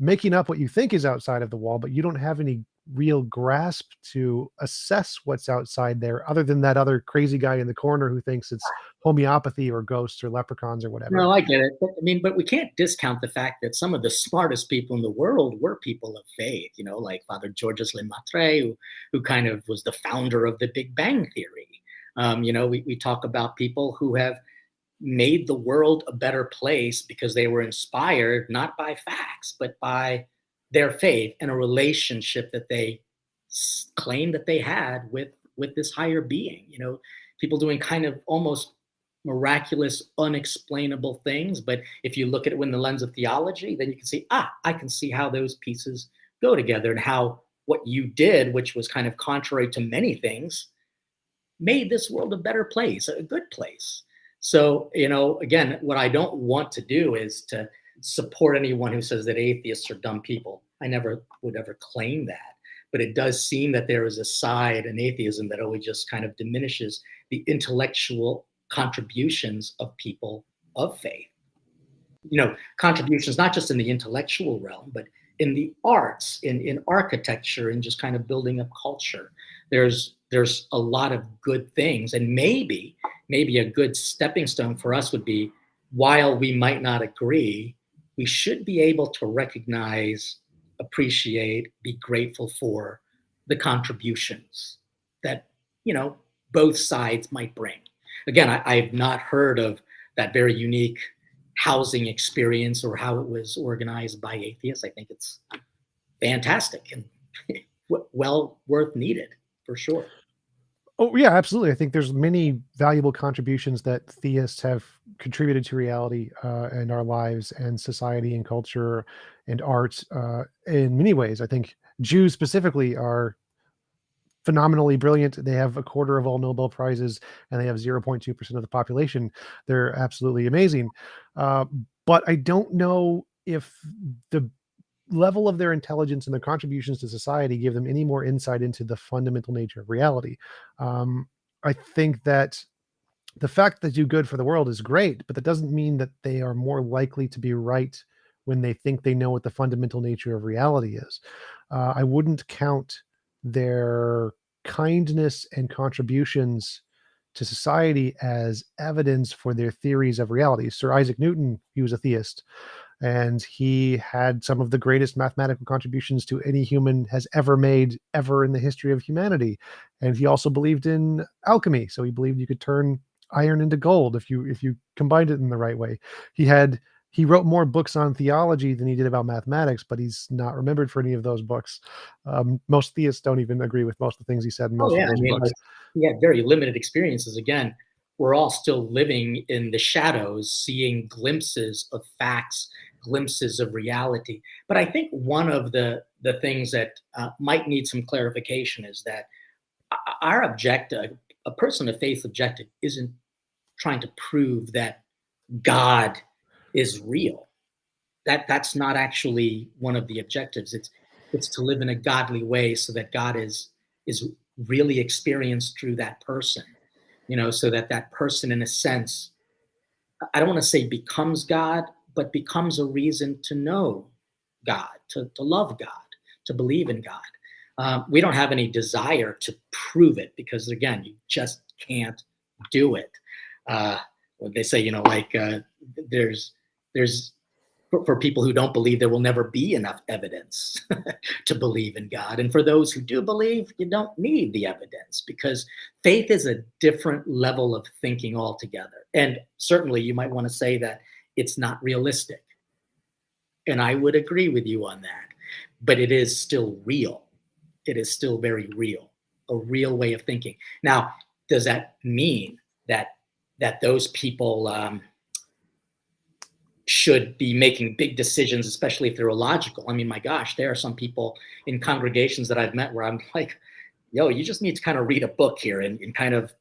making up what you think is outside of the wall, but you don't have any real grasp to assess what's outside there, other than that other crazy guy in the corner who thinks it's homeopathy or ghosts or leprechauns or whatever. No, I get it. But we can't discount the fact that some of the smartest people in the world were people of faith, like Father Georges Lemaitre, who kind of was the founder of the Big Bang Theory. We talk about people who have made the world a better place because they were inspired not by facts, but by their faith and a relationship that they claim that they had with this higher being. People doing kind of almost miraculous, unexplainable things. But if you look at it in the lens of theology, then you can see, I can see how those pieces go together, and how what you did, which was kind of contrary to many things, made this world a better place, a good place. So, again, what I don't want to do is to support anyone who says that atheists are dumb people. I never would ever claim that. But it does seem that there is a side in atheism that always just kind of diminishes the intellectual contributions of people of faith. Contributions not just in the intellectual realm, but in the arts, in architecture, and just kind of building up culture. There's a lot of good things, and maybe a good stepping stone for us would be, while we might not agree, we should be able to recognize, appreciate, be grateful for the contributions that both sides might bring. Again, I've not heard of that very unique housing experience or how it was organized by atheists. I think it's fantastic and well worth needed, for sure. Oh yeah, absolutely. I think there's many valuable contributions that theists have contributed to reality and our lives and society and culture and art in many ways. I think Jews specifically are phenomenally brilliant. They have a quarter of all Nobel Prizes, and they have 0.2% of the population. They're absolutely amazing. But I don't know if the level of their intelligence and their contributions to society give them any more insight into the fundamental nature of reality. I think that the fact that they do good for the world is great, but that doesn't mean that they are more likely to be right when they think they know what the fundamental nature of reality is. I wouldn't count their kindness and contributions to society as evidence for their theories of reality. Sir Isaac Newton, he was a theist, and he had some of the greatest mathematical contributions to any human has ever made ever in the history of humanity. And he also believed in alchemy, so he believed you could turn iron into gold if you combined it in the right way. He wrote more books on theology than he did about mathematics, but he's not remembered for any of those books. Most theists don't even agree with most of the things he said in most Oh of yeah, those books. like, he had very limited experiences. Again, we're all still living in the shadows, seeing glimpses of facts, glimpses of reality. But I think one of the things that might need some clarification is that our objective, a person of faith objective, isn't trying to prove that God is real. That's not actually one of the objectives. It's to live in a godly way so that God is really experienced through that person. So that person, in a sense, I don't want to say becomes God, but becomes a reason to know God, to love God, to believe in God. We don't have any desire to prove it, because again, you just can't do it. They say, there's for people who don't believe, there will never be enough evidence to believe in God. And for those who do believe, you don't need the evidence, because faith is a different level of thinking altogether. And certainly you might want to say that it's not realistic. And I would agree with you on that. But it is still real. It is still very real, a real way of thinking. Now, does that mean that those people should be making big decisions, especially if they're illogical? I mean, my gosh, there are some people in congregations that I've met where I'm like, yo, you just need to kind of read a book here and kind of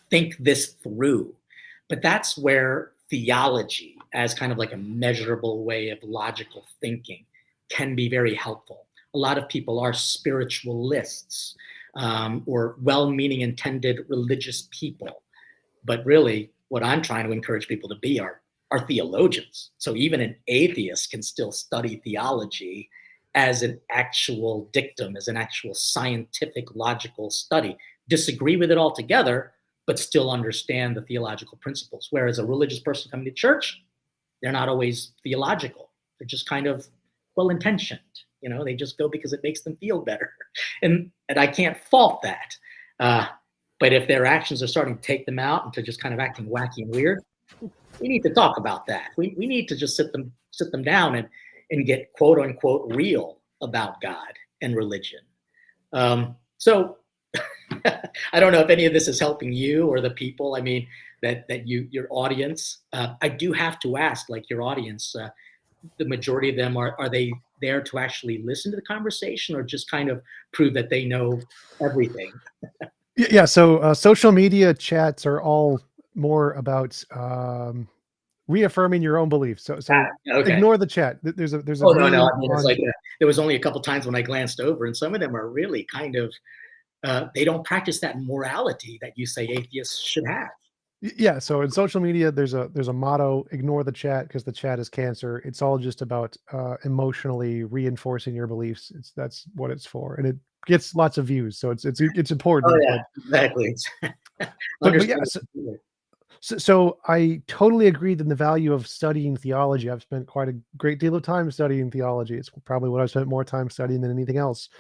think this through. But that's where theology, as kind of like a measurable way of logical thinking, can be very helpful. A lot of people are spiritualists or well-meaning, intended religious people. But really, what I'm trying to encourage people to be are theologians. So even an atheist can still study theology as an actual dictum, as an actual scientific, logical study. Disagree with it altogether, but still understand the theological principles. Whereas a religious person coming to church, they're not always theological. They're just kind of well-intentioned. They just go because it makes them feel better. And I can't fault that. But if their actions are starting to take them out into just kind of acting wacky and weird, we need to talk about that. We need to just sit them down and get quote unquote real about God and religion. So I don't know if any of this is helping you or the people. I mean, that your audience. I do have to ask, like your audience, the majority of them are they there to actually listen to the conversation or just kind of prove that they know everything? Yeah. So social media chats are all more about reaffirming your own beliefs. So Okay. ignore the chat. There's a Oh no, no. meme I mean, it's on. like there was only a couple times when I glanced over, and some of them are really kind of they don't practice that morality that you say atheists should have. Yeah, so in social media, there's a motto: ignore the chat because the chat is cancer. It's all just about emotionally reinforcing your beliefs. That's what it's for, and it gets lots of views, so it's Oh important. yeah, exactly. But yeah, Understand. so I totally agree that the value of studying theology. I've spent quite a great deal of time studying theology. It's probably what I've spent more time studying than anything else.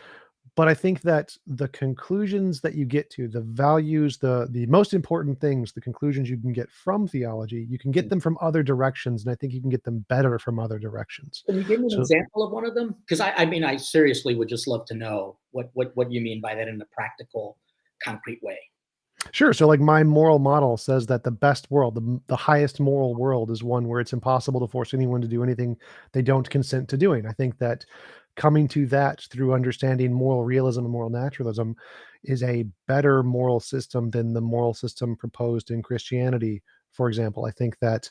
But I think that the conclusions that you get to, the values, the most important things, the conclusions you can get from theology, you can get them from other directions, and I think you can get them better from other directions. Can you give me an So example of one of them? Because I mean, I seriously would just love to know what you mean by that in a practical, concrete way. sure. So like my moral model says that the best world, the highest moral world is one where it's impossible to force anyone to do anything they don't consent to doing. I think that coming to that through understanding moral realism and moral naturalism is a better moral system than the moral system proposed in Christianity. For example, I think that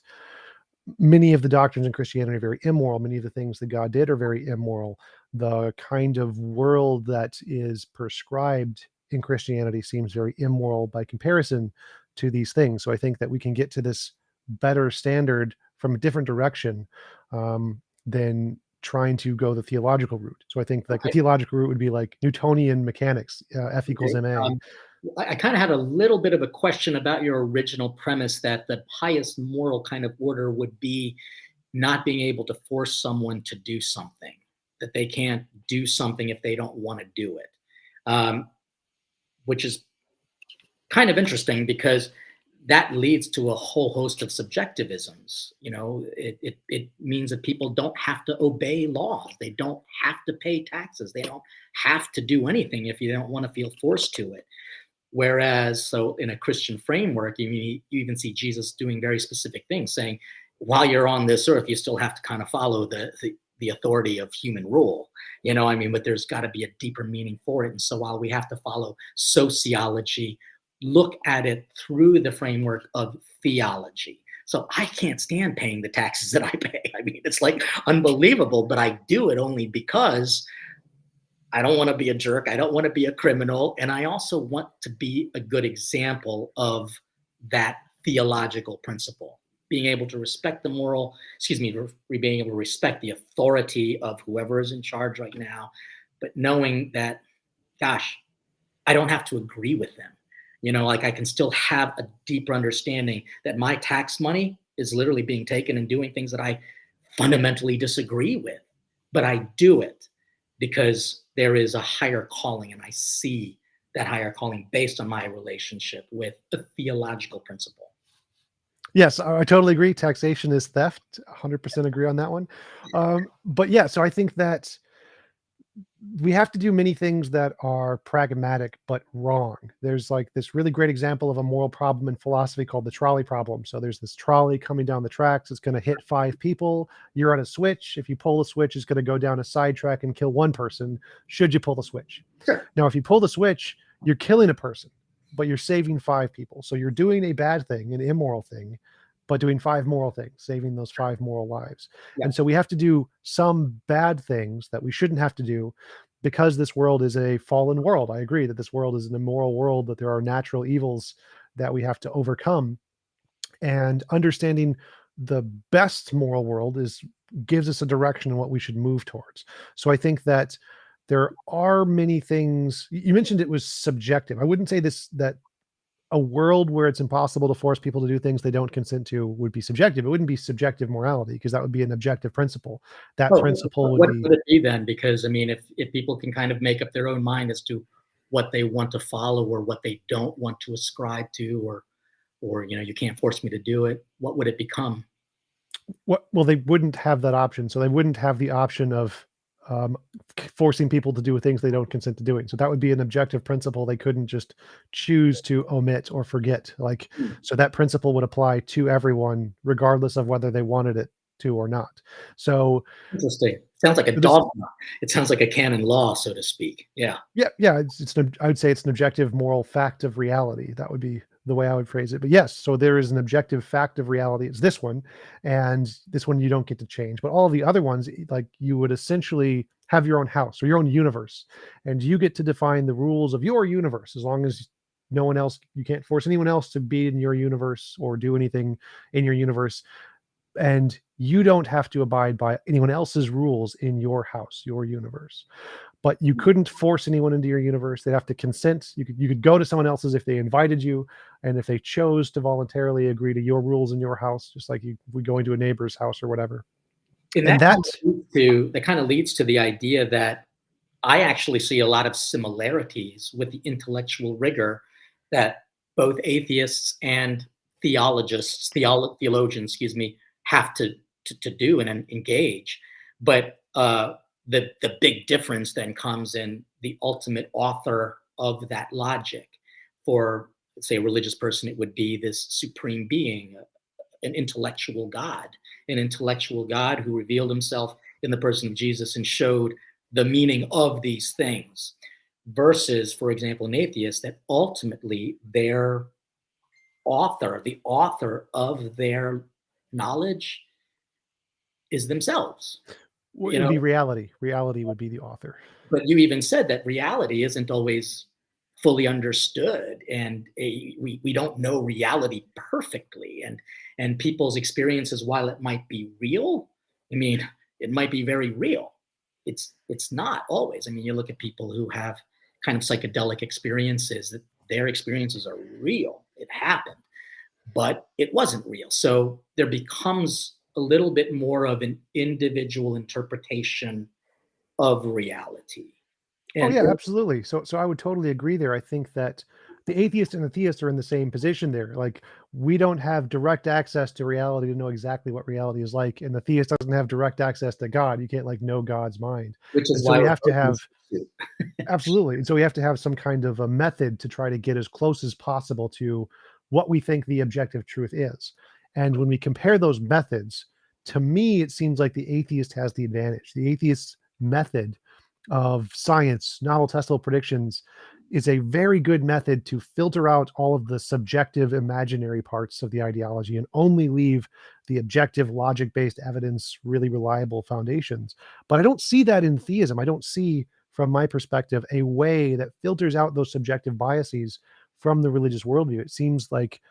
many of the doctrines in Christianity are very immoral. Many of the things that God did are very immoral. The kind of world that is prescribed in Christianity seems very immoral by comparison to these things. So I think that we can get to this better standard from a different direction than trying to go the theological route. So I think like the Okay. theological route would be like Newtonian mechanics, F equals Okay. ma. I kind of had a little bit of a question about your original premise that the highest moral kind of order would be not being able to force someone to do something, that they can't do something if they don't want to do it, which is kind of interesting because that leads to a whole host of subjectivisms. You know, it means that people don't have to obey laws. They don't have to pay taxes. They don't have to do anything if you don't want to feel forced to it. Whereas, so in a Christian framework, you even see Jesus doing very specific things, saying, while you're on this earth, you still have to kind of follow the authority of human rule. You know, I mean, but there's got to be a deeper meaning for it. And so while we have to follow sociology, look at it through the framework of theology. So I can't stand paying the taxes that I pay. I mean, it's like unbelievable, but I do it only because I don't want to be a jerk. I don't want to be a criminal. And I also want to be a good example of that theological principle. Being able to respect the moral, excuse me, being able to respect the authority of whoever is in charge right now, but knowing that, gosh, I don't have to agree with them. You know, like I can still have a deeper understanding that my tax money is literally being taken and doing things that I fundamentally disagree with. But I do it because there is a higher calling, and I see that higher calling based on my relationship with the theological principle. Yes, I totally agree. Taxation is theft. 100% agree on that one. But yeah, so I think that we have to do many things that are pragmatic but wrong. There's like this really great example of a moral problem in philosophy called the trolley problem. So there's this trolley coming down the tracks. It's going to hit 5 people. You're on a switch. If you pull the switch, it's going to go down a side track and kill one person. Should you pull the switch? Sure. Now, if you pull the switch, you're killing a person, but you're saving 5 people. So you're doing a bad thing, an immoral thing, but doing 5 moral things, saving those 5 moral lives. Yeah. And so we have to do some bad things that we shouldn't have to do because this world is a fallen world. I agree that this world is an immoral world, that there are natural evils that we have to overcome. And understanding the best moral world is gives us a direction in what we should move towards. So I think that there are many things you mentioned. It was subjective. I wouldn't say this that a world where it's impossible to force people to do things they don't consent to would be subjective. It wouldn't be subjective morality because that would be an objective principle. That Oh, principle would what be would it be then? Because I mean, if people can kind of make up their own mind as to what they want to follow or what they don't want to ascribe to, or you know, you can't force me to do it, what would it become? what well, they wouldn't have that option. So they wouldn't have the option of um, forcing people to do things they don't consent to doing. So that would be an objective principle they couldn't just choose to omit or forget. Like, Hmm, so that principle would apply to everyone, regardless of whether they wanted it to or not. So interesting. Sounds like a this, dogma. It sounds like a canon law, so to speak. Yeah. yeah, yeah, I would say it's an objective moral fact of reality. That would be the way I would phrase it. But yes, so there is an objective fact of reality. It's this one, and this one you don't get to change. But all of the other ones, like you would essentially have your own house or your own universe, and you get to define the rules of your universe as long as no one else, you can't force anyone else to be in your universe or do anything in your universe. And you don't have to abide by anyone else's rules in your house, your universe, but you couldn't force anyone into your universe. They'd have to consent. You could go to someone else's if they invited you, and if they chose to voluntarily agree to your rules in your house, just like you would go into a neighbor's house or whatever. And And that, that kind of leads to the idea that I actually see a lot of similarities with the intellectual rigor that both atheists and theologians, excuse me, have to do and engage. But the big difference then comes in the ultimate author of that logic. For, say, a religious person, it would be this supreme being, an intellectual God who revealed himself in the person of Jesus and showed the meaning of these things. Versus, for example, an atheist, that ultimately their the author of their knowledge is themselves. You it'd know, be reality. Reality would be the author. but you even said that reality isn't always fully understood, and we don't know reality perfectly, and people's experiences, while it might be real, I mean, it might be very real, it's not always. I mean, you look at people who have kind of psychedelic experiences, that their experiences are real, it happened, but it wasn't real. So there becomes a little bit more of an individual interpretation of reality. Oh And yeah, absolutely. So I would totally agree there. I think that the atheist and the theist are in the same position there. Like, we don't have direct access to reality to know exactly what reality is like, and the theist doesn't have direct access to God. You can't like know God's mind. which And is so why we we're have to both in have, this. absolutely. And so we have to have some kind of a method to try to get as close as possible to what we think the objective truth is. And when we compare those methods, to me, it seems like the atheist has the advantage. The atheist's method of science, novel testable predictions, is a very good method to filter out all of the subjective imaginary parts of the ideology and only leave the objective logic-based evidence, really reliable foundations. But I don't see that in theism. I don't see, from my perspective, a way that filters out those subjective biases from the religious worldview. It seems like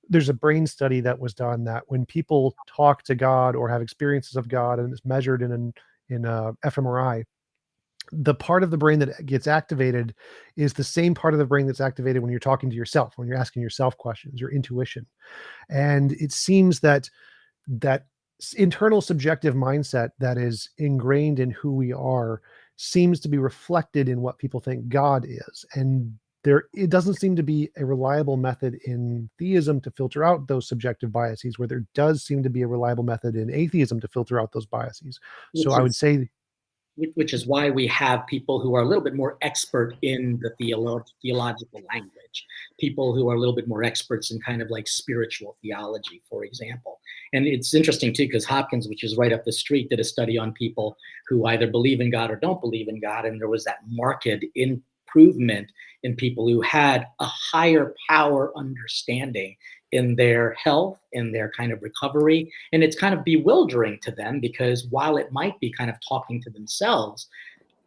there's a brain study that was done that when people talk to God or have experiences of God, and it's measured in a fMRI, the part of the brain that gets activated is the same part of the brain that's activated when you're talking to yourself, when you're asking yourself questions, your intuition. And it seems that that internal subjective mindset that is ingrained in who we are seems to be reflected in what people think God is. And there, it doesn't seem to be a reliable method in theism to filter out those subjective biases, where there does seem to be a reliable method in atheism to filter out those biases. So which I would is say, which is why we have people who are a little bit more expert in the theological language, people who are a little bit more experts in kind of like spiritual theology, for example. And it's interesting too, because Hopkins, which is right up the street, did a study on people who either believe in God or don't believe in God, and there was that marked improvement in people who had a higher power understanding in their health, in their kind of recovery. And it's kind of bewildering to them, because while it might be kind of talking to themselves,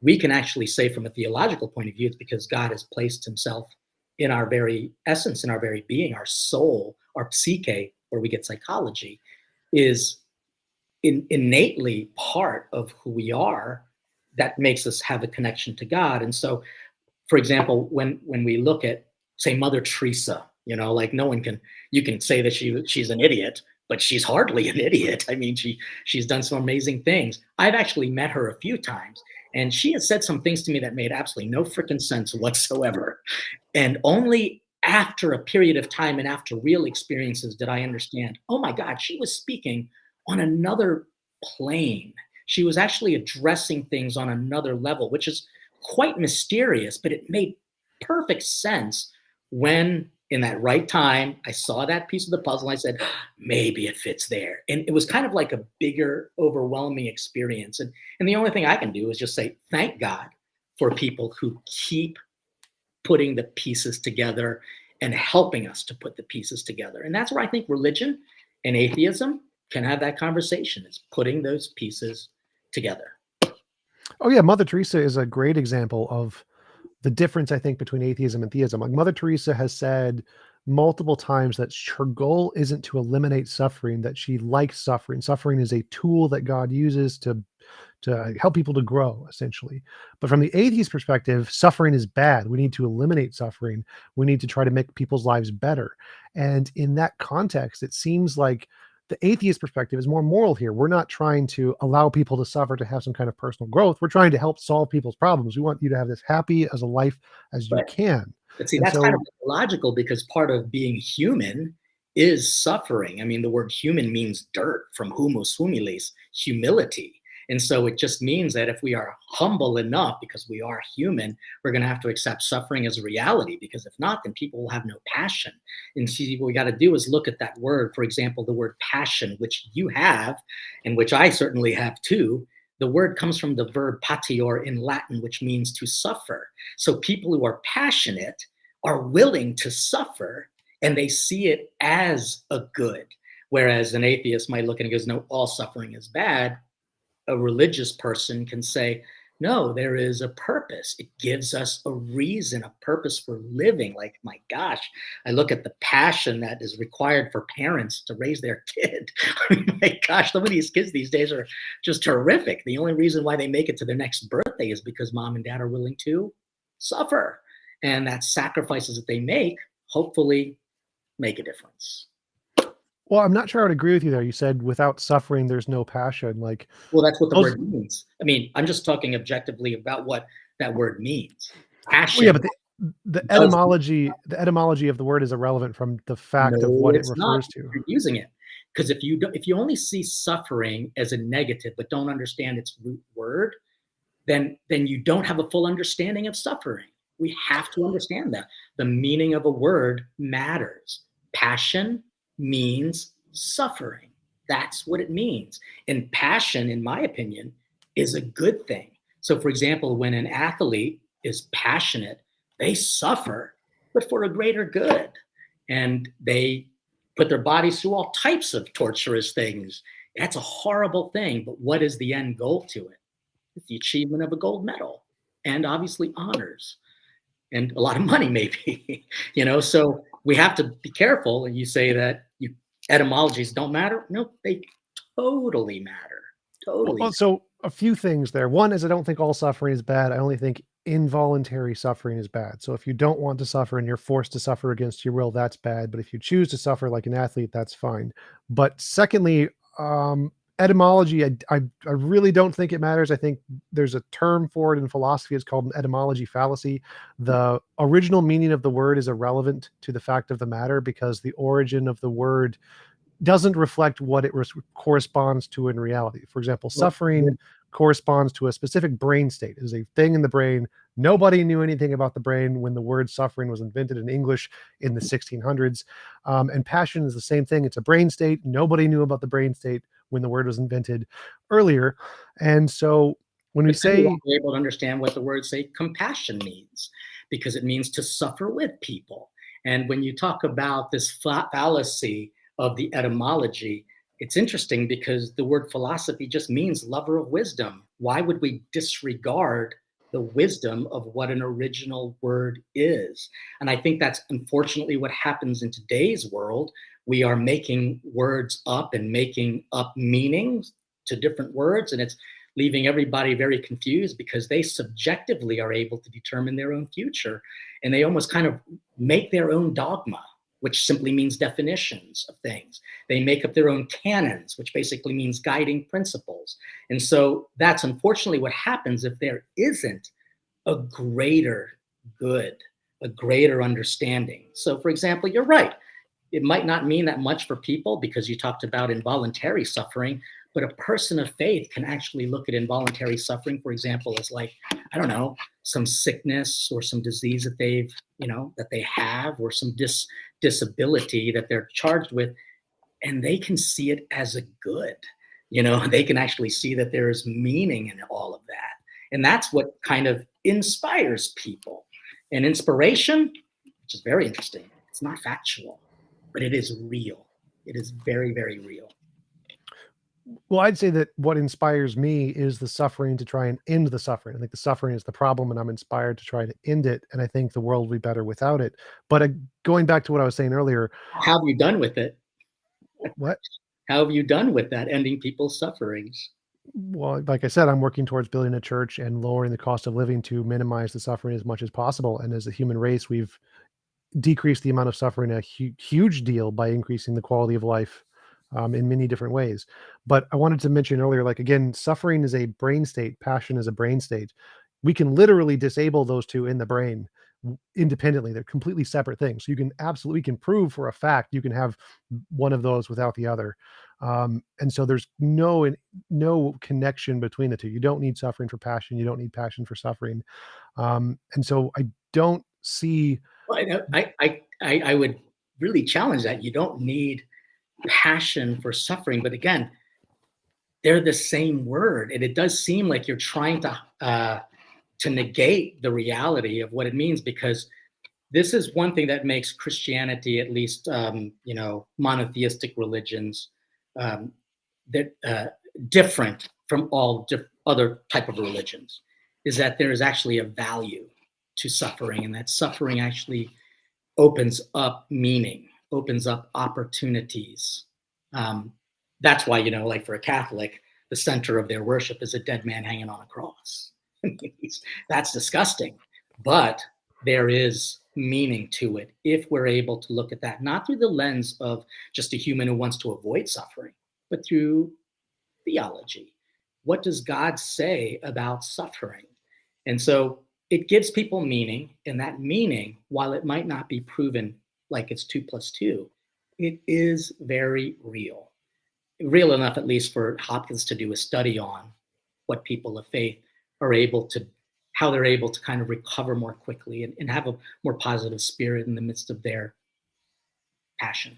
we can actually say from a theological point of view, it's because God has placed himself in our very essence, in our very being, our soul, our psyche, where we get psychology, is innately part of who we are, that makes us have a connection to God. And so, for example, when we look at, say, Mother Teresa, like, no one can, you can say that she's an idiot, but she's hardly an idiot. I mean, she's done some amazing things. I've actually met her a few times, and she has said some things to me that made absolutely no freaking sense whatsoever. And only after a period of time and after real experiences did I understand, oh my God, she was speaking on another plane. She was actually addressing things on another level, which is quite mysterious, but it made perfect sense when, in that right time, I saw that piece of the puzzle. I said, maybe it fits there. And it was kind of like a bigger, overwhelming experience. And the only thing I can do is just say, thank God for people who keep putting the pieces together and helping us to put the pieces together. And that's where I think religion and atheism can have that conversation, is putting those pieces together. Oh yeah, Mother Teresa is a great example of the difference, I think, between atheism and theism. Like Mother Teresa has said multiple times that her goal isn't to eliminate suffering, that she likes suffering. Suffering is a tool that God uses to help people to grow, essentially. But from the atheist perspective, suffering is bad. We need to eliminate suffering. We need to try to make people's lives better. And in that context, it seems like the atheist perspective is more moral here. We're not trying to allow people to suffer to have some kind of personal growth. We're trying to help solve people's problems. We want you to have as happy as a life as you Right. can. But see, And that's kind so, of logical, because part of being human is suffering. I mean, the word human means dirt, from humus humilis, humility. And so it just means that if we are humble enough, because we are human, we're going to have to accept suffering as a reality, because if not, then people will have no passion. And see, what we got to do is look at that word. For example, the word passion, which you have, and which I certainly have too. The word comes from the verb patior in Latin, which means to suffer. So people who are passionate are willing to suffer, and they see it as a good. Whereas an atheist might look and goes, no, all suffering is bad. A religious person can say, no, there is a purpose. It gives us a reason, a purpose for living. Like, my gosh, I look at the passion that is required for parents to raise their kid. I mean, my gosh, some of these kids these days are just terrific. The only reason why they make it to their next birthday is because mom and dad are willing to suffer. And that sacrifices that they make, hopefully, make a difference. well, I'm not sure I would agree with you there. You said without suffering, there's no passion. Like Well, that's what the those, word means. I mean, I'm just talking objectively about what that word means. well, yeah, Passion but the does etymology of the word is irrelevant from the fact of no, what it it's not. refers to. You're using it. Because if you only see suffering as a negative but don't understand its root word, then you don't have a full understanding of suffering. We have to understand that. The meaning of a word matters. Passion means suffering. That's what it means. And passion, in my opinion, is a good thing. So, for example, when an athlete is passionate, they suffer, but for a greater good. And they put their bodies through all types of torturous things. That's a horrible thing. But what is the end goal to it? It's the achievement of a gold medal, and obviously honors, and a lot of money, maybe. So we have to be careful. And you say that etymologies don't matter. No, they totally matter. Totally Well, matter. so a few things there. One is I don't think all suffering is bad. I only think involuntary suffering is bad. So if you don't want to suffer and you're forced to suffer against your will, that's bad. But if you choose to suffer like an athlete, that's fine. But secondly, etymology, I really don't think it matters. I think there's a term for it in philosophy. It's called an etymology fallacy. The original meaning of the word is irrelevant to the fact of the matter, because the origin of the word doesn't reflect what it corresponds to in reality. For example, Well, suffering corresponds to a specific brain state. It is a thing in the brain. Nobody knew anything about the brain when the word suffering was invented in English in the 1600s. And passion is the same thing. It's a brain state. Nobody knew about the brain state when the word was invented earlier. And so when we But then you say, won't be able to understand what the word, say, compassion means, because it means to suffer with people. And when you talk about this fallacy of the etymology, it's interesting because the word philosophy just means lover of wisdom. Why would we disregard the wisdom of what an original word is? And I think that's unfortunately what happens in today's world. We are making words up and making up meanings to different words, and it's leaving everybody very confused because they subjectively are able to determine their own future, and they almost kind of make their own dogma, which simply means definitions of things. They make up their own canons, which basically means guiding principles. And so that's unfortunately what happens if there isn't a greater good, a greater understanding. So, for example, you're right. It might not mean that much for people because you talked about involuntary suffering, But a person of faith can actually look at involuntary suffering, for example, as like, I don't know, some sickness or some disease that that they have, or some disability that they're charged with, and they can see it as a good. They can actually see that there is meaning in all of that. And that's what kind of inspires people. And inspiration, which is very interesting, it's not factual, but it is real. It is very, very real. Well, I'd say that what inspires me is the suffering to try and end the suffering. I think the suffering is the problem, and I'm inspired to try to end it. And I think the world will be better without it. But going back to what I was saying earlier, How have you done with it? what? How have you done with that, ending people's sufferings? Well, like I said, I'm working towards building a church and lowering the cost of living to minimize the suffering as much as possible. And as a human race, we've decreased the amount of suffering a huge deal by increasing the quality of life in many different ways. But I wanted to mention earlier, like, again, suffering is a brain state, passion is a brain state. We can literally disable those two in the brain independently. They're completely separate things. So you can absolutely, can prove for a fact you can have one of those without the other. And so there's no connection between the two. You don't need suffering for passion. You don't need passion for suffering. And so I don't see. Well, I would really challenge that. You don't need passion for suffering, but again, they're the same word, and it does seem like you're trying to negate the reality of what it means, because this is one thing that makes Christianity, at least monotheistic religions, that different from all other type of religions, is that there is actually a value to suffering, and that suffering actually opens up meaning, opens up opportunities. That's why, like for a Catholic, the center of their worship is a dead man hanging on a cross. That's disgusting, but there is meaning to it if we're able to look at that, not through the lens of just a human who wants to avoid suffering, but through theology. What does God say about suffering? And so it gives people meaning, and that meaning, while it might not be proven like it's 2 + 2, it is very real. Real enough, at least, for Hopkins to do a study on what people of faith are able to, how they're able to kind of recover more quickly and have a more positive spirit in the midst of their passion.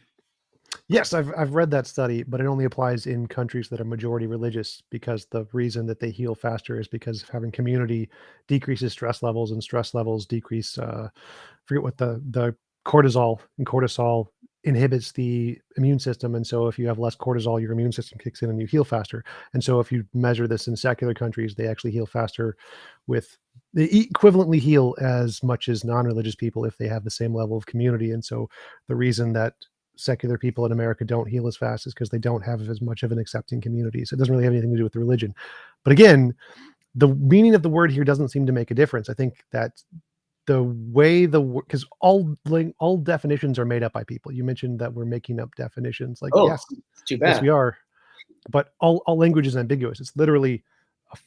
Yes, I've read that study, but it only applies in countries that are majority religious, because the reason that they heal faster is because having community decreases stress levels, and stress levels decrease. Forget what the cortisol inhibits the immune system, and so if you have less cortisol, your immune system kicks in and you heal faster. And so if you measure this in secular countries, they actually heal faster they equivalently heal as much as non-religious people if they have the same level of community. And so the reason that secular people in America don't heal as fast is because they don't have as much of an accepting community. So it doesn't really have anything to do with the religion. But again, the meaning of the word here doesn't seem to make a difference. I think that the way because all definitions are made up by people. You mentioned that we're making up definitions. Like, Oh, yes, too yes, bad. we are. But all language is ambiguous. It's literally a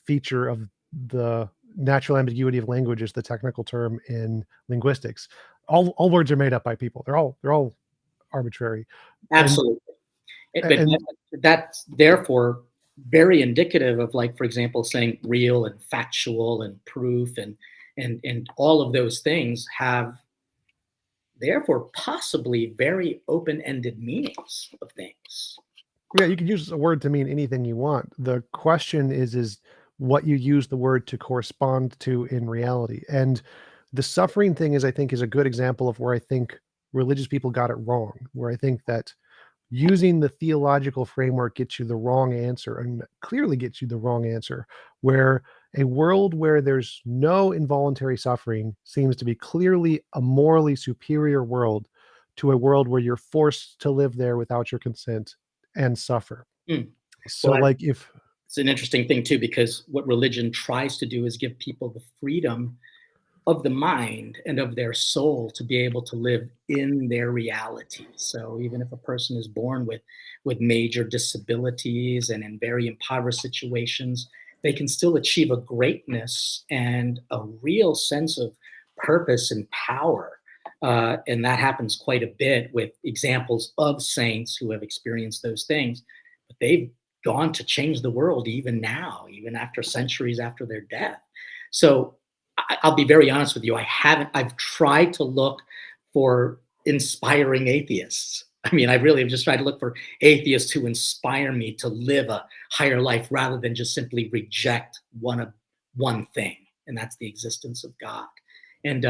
feature of the natural ambiguity of language, is the technical term in linguistics. All words are made up by people. They're all arbitrary. Absolutely. But And that's therefore very indicative of, like, for example, saying real and factual and proof and all of those things have therefore possibly very open-ended meanings of things. yeah, you can use a word to mean anything you want. The question is what you use the word to correspond to in reality. And the suffering thing I think is a good example of where I think religious people got it wrong, where I think that using the theological framework gets you the wrong answer, and clearly gets you the wrong answer, where a world where there's no involuntary suffering seems to be clearly a morally superior world to a world where you're forced to live there without your consent and suffer. Mm. So Well, like if it's an interesting thing too, because what religion tries to do is give people the freedom of the mind and of their soul to be able to live in their reality. So even if a person is born with major disabilities and in very impoverished situations, they can still achieve a greatness and a real sense of purpose and power. And that happens quite a bit with examples of saints who have experienced those things. But they've gone to change the world even now, even after centuries after their death. So I'll be very honest with you. I've tried to look for inspiring atheists. I mean, I really have just tried to look for atheists who inspire me to live a higher life rather than just simply reject one thing, and that's the existence of God. And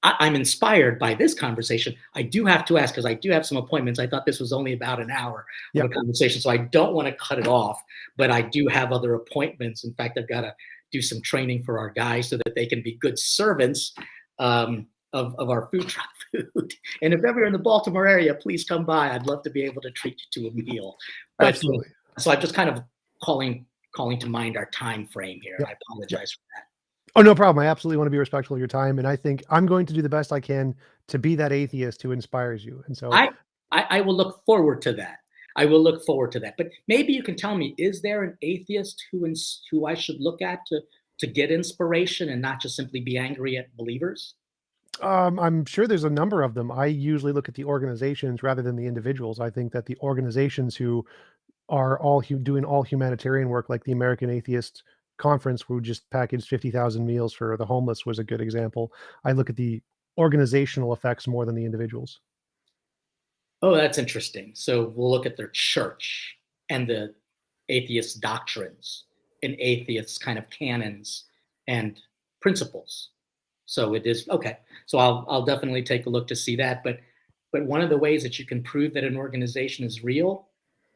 I'm inspired by this conversation. I do have to ask, because I do have some appointments. I thought this was only about an hour of a conversation, so I don't want to cut it off, but I do have other appointments. In fact, I've got to do some training for our guys so that they can be good servants of our food truck food. And if ever you're in the Baltimore area, please come by. I'd love to be able to treat you to a meal. But, Absolutely. So I'm just kind of calling to mind our time frame here. Yep. I apologize for that. Oh, no problem. I absolutely want to be respectful of your time, and I think I'm going to do the best I can to be that atheist who inspires you. And so I will look forward to that. I will look forward to that. But maybe you can tell me, is there an atheist who I should look at to get inspiration and not just simply be angry at believers? I'm sure there's a number of them. I usually look at the organizations rather than the individuals. I think that the organizations who are all doing all humanitarian work, like the American Atheist Conference, who just packaged 50,000 meals for the homeless, was a good example. I look at the organizational effects more than the individuals. Oh, that's interesting. So we'll look at their church and the atheist doctrines and atheist kind of canons and principles. So it is okay. So I'll definitely take a look to see that. But one of the ways that you can prove that an organization is real,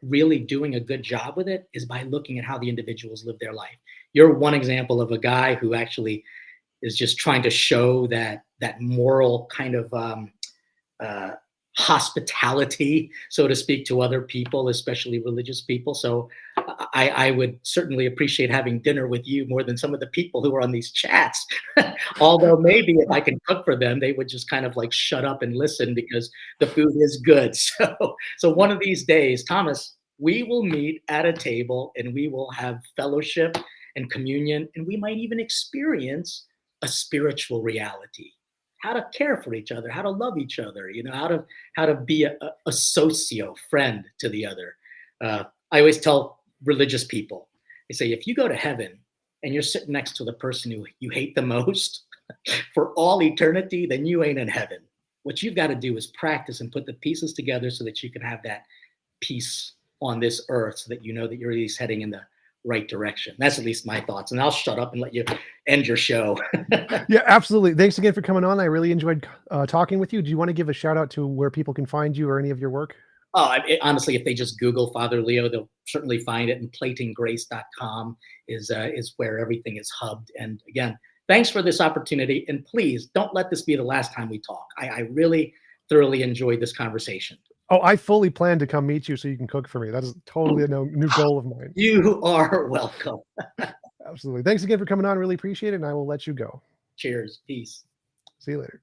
really doing a good job with it, is by looking at how the individuals live their life. You're one example of a guy who actually is just trying to show that moral kind of hospitality, so to speak, to other people, especially religious people. So I would certainly appreciate having dinner with you more than some of the people who are on these chats. Although maybe if I can cook for them, they would just kind of like shut up and listen because the food is good. So one of these days, Thomas, we will meet at a table and we will have fellowship and communion, and we might even experience a spiritual reality. How to care for each other, how to love each other, how to be a socio friend to the other. I always tell religious people, I say, if you go to heaven and you're sitting next to the person who you hate the most for all eternity, then you ain't in heaven. What you've got to do is practice and put the pieces together so that you can have that peace on this earth, so that you know that you're at least heading in the right direction. That's at least my thoughts. And I'll shut up and let you end your show. Yeah, absolutely. Thanks again for coming on. I really enjoyed talking with you. Do you want to give a shout out to where people can find you or any of your work? Honestly, if they just Google Father Leo, they'll certainly find it. And platinggrace.com is where everything is hubbed. And again, thanks for this opportunity. And please don't let this be the last time we talk. I really thoroughly enjoyed this conversation. Oh, I fully plan to come meet you so you can cook for me. That is totally a new goal of mine. You are welcome. Absolutely. Thanks again for coming on. Really appreciate it. And I will let you go. Cheers. Peace. See you later.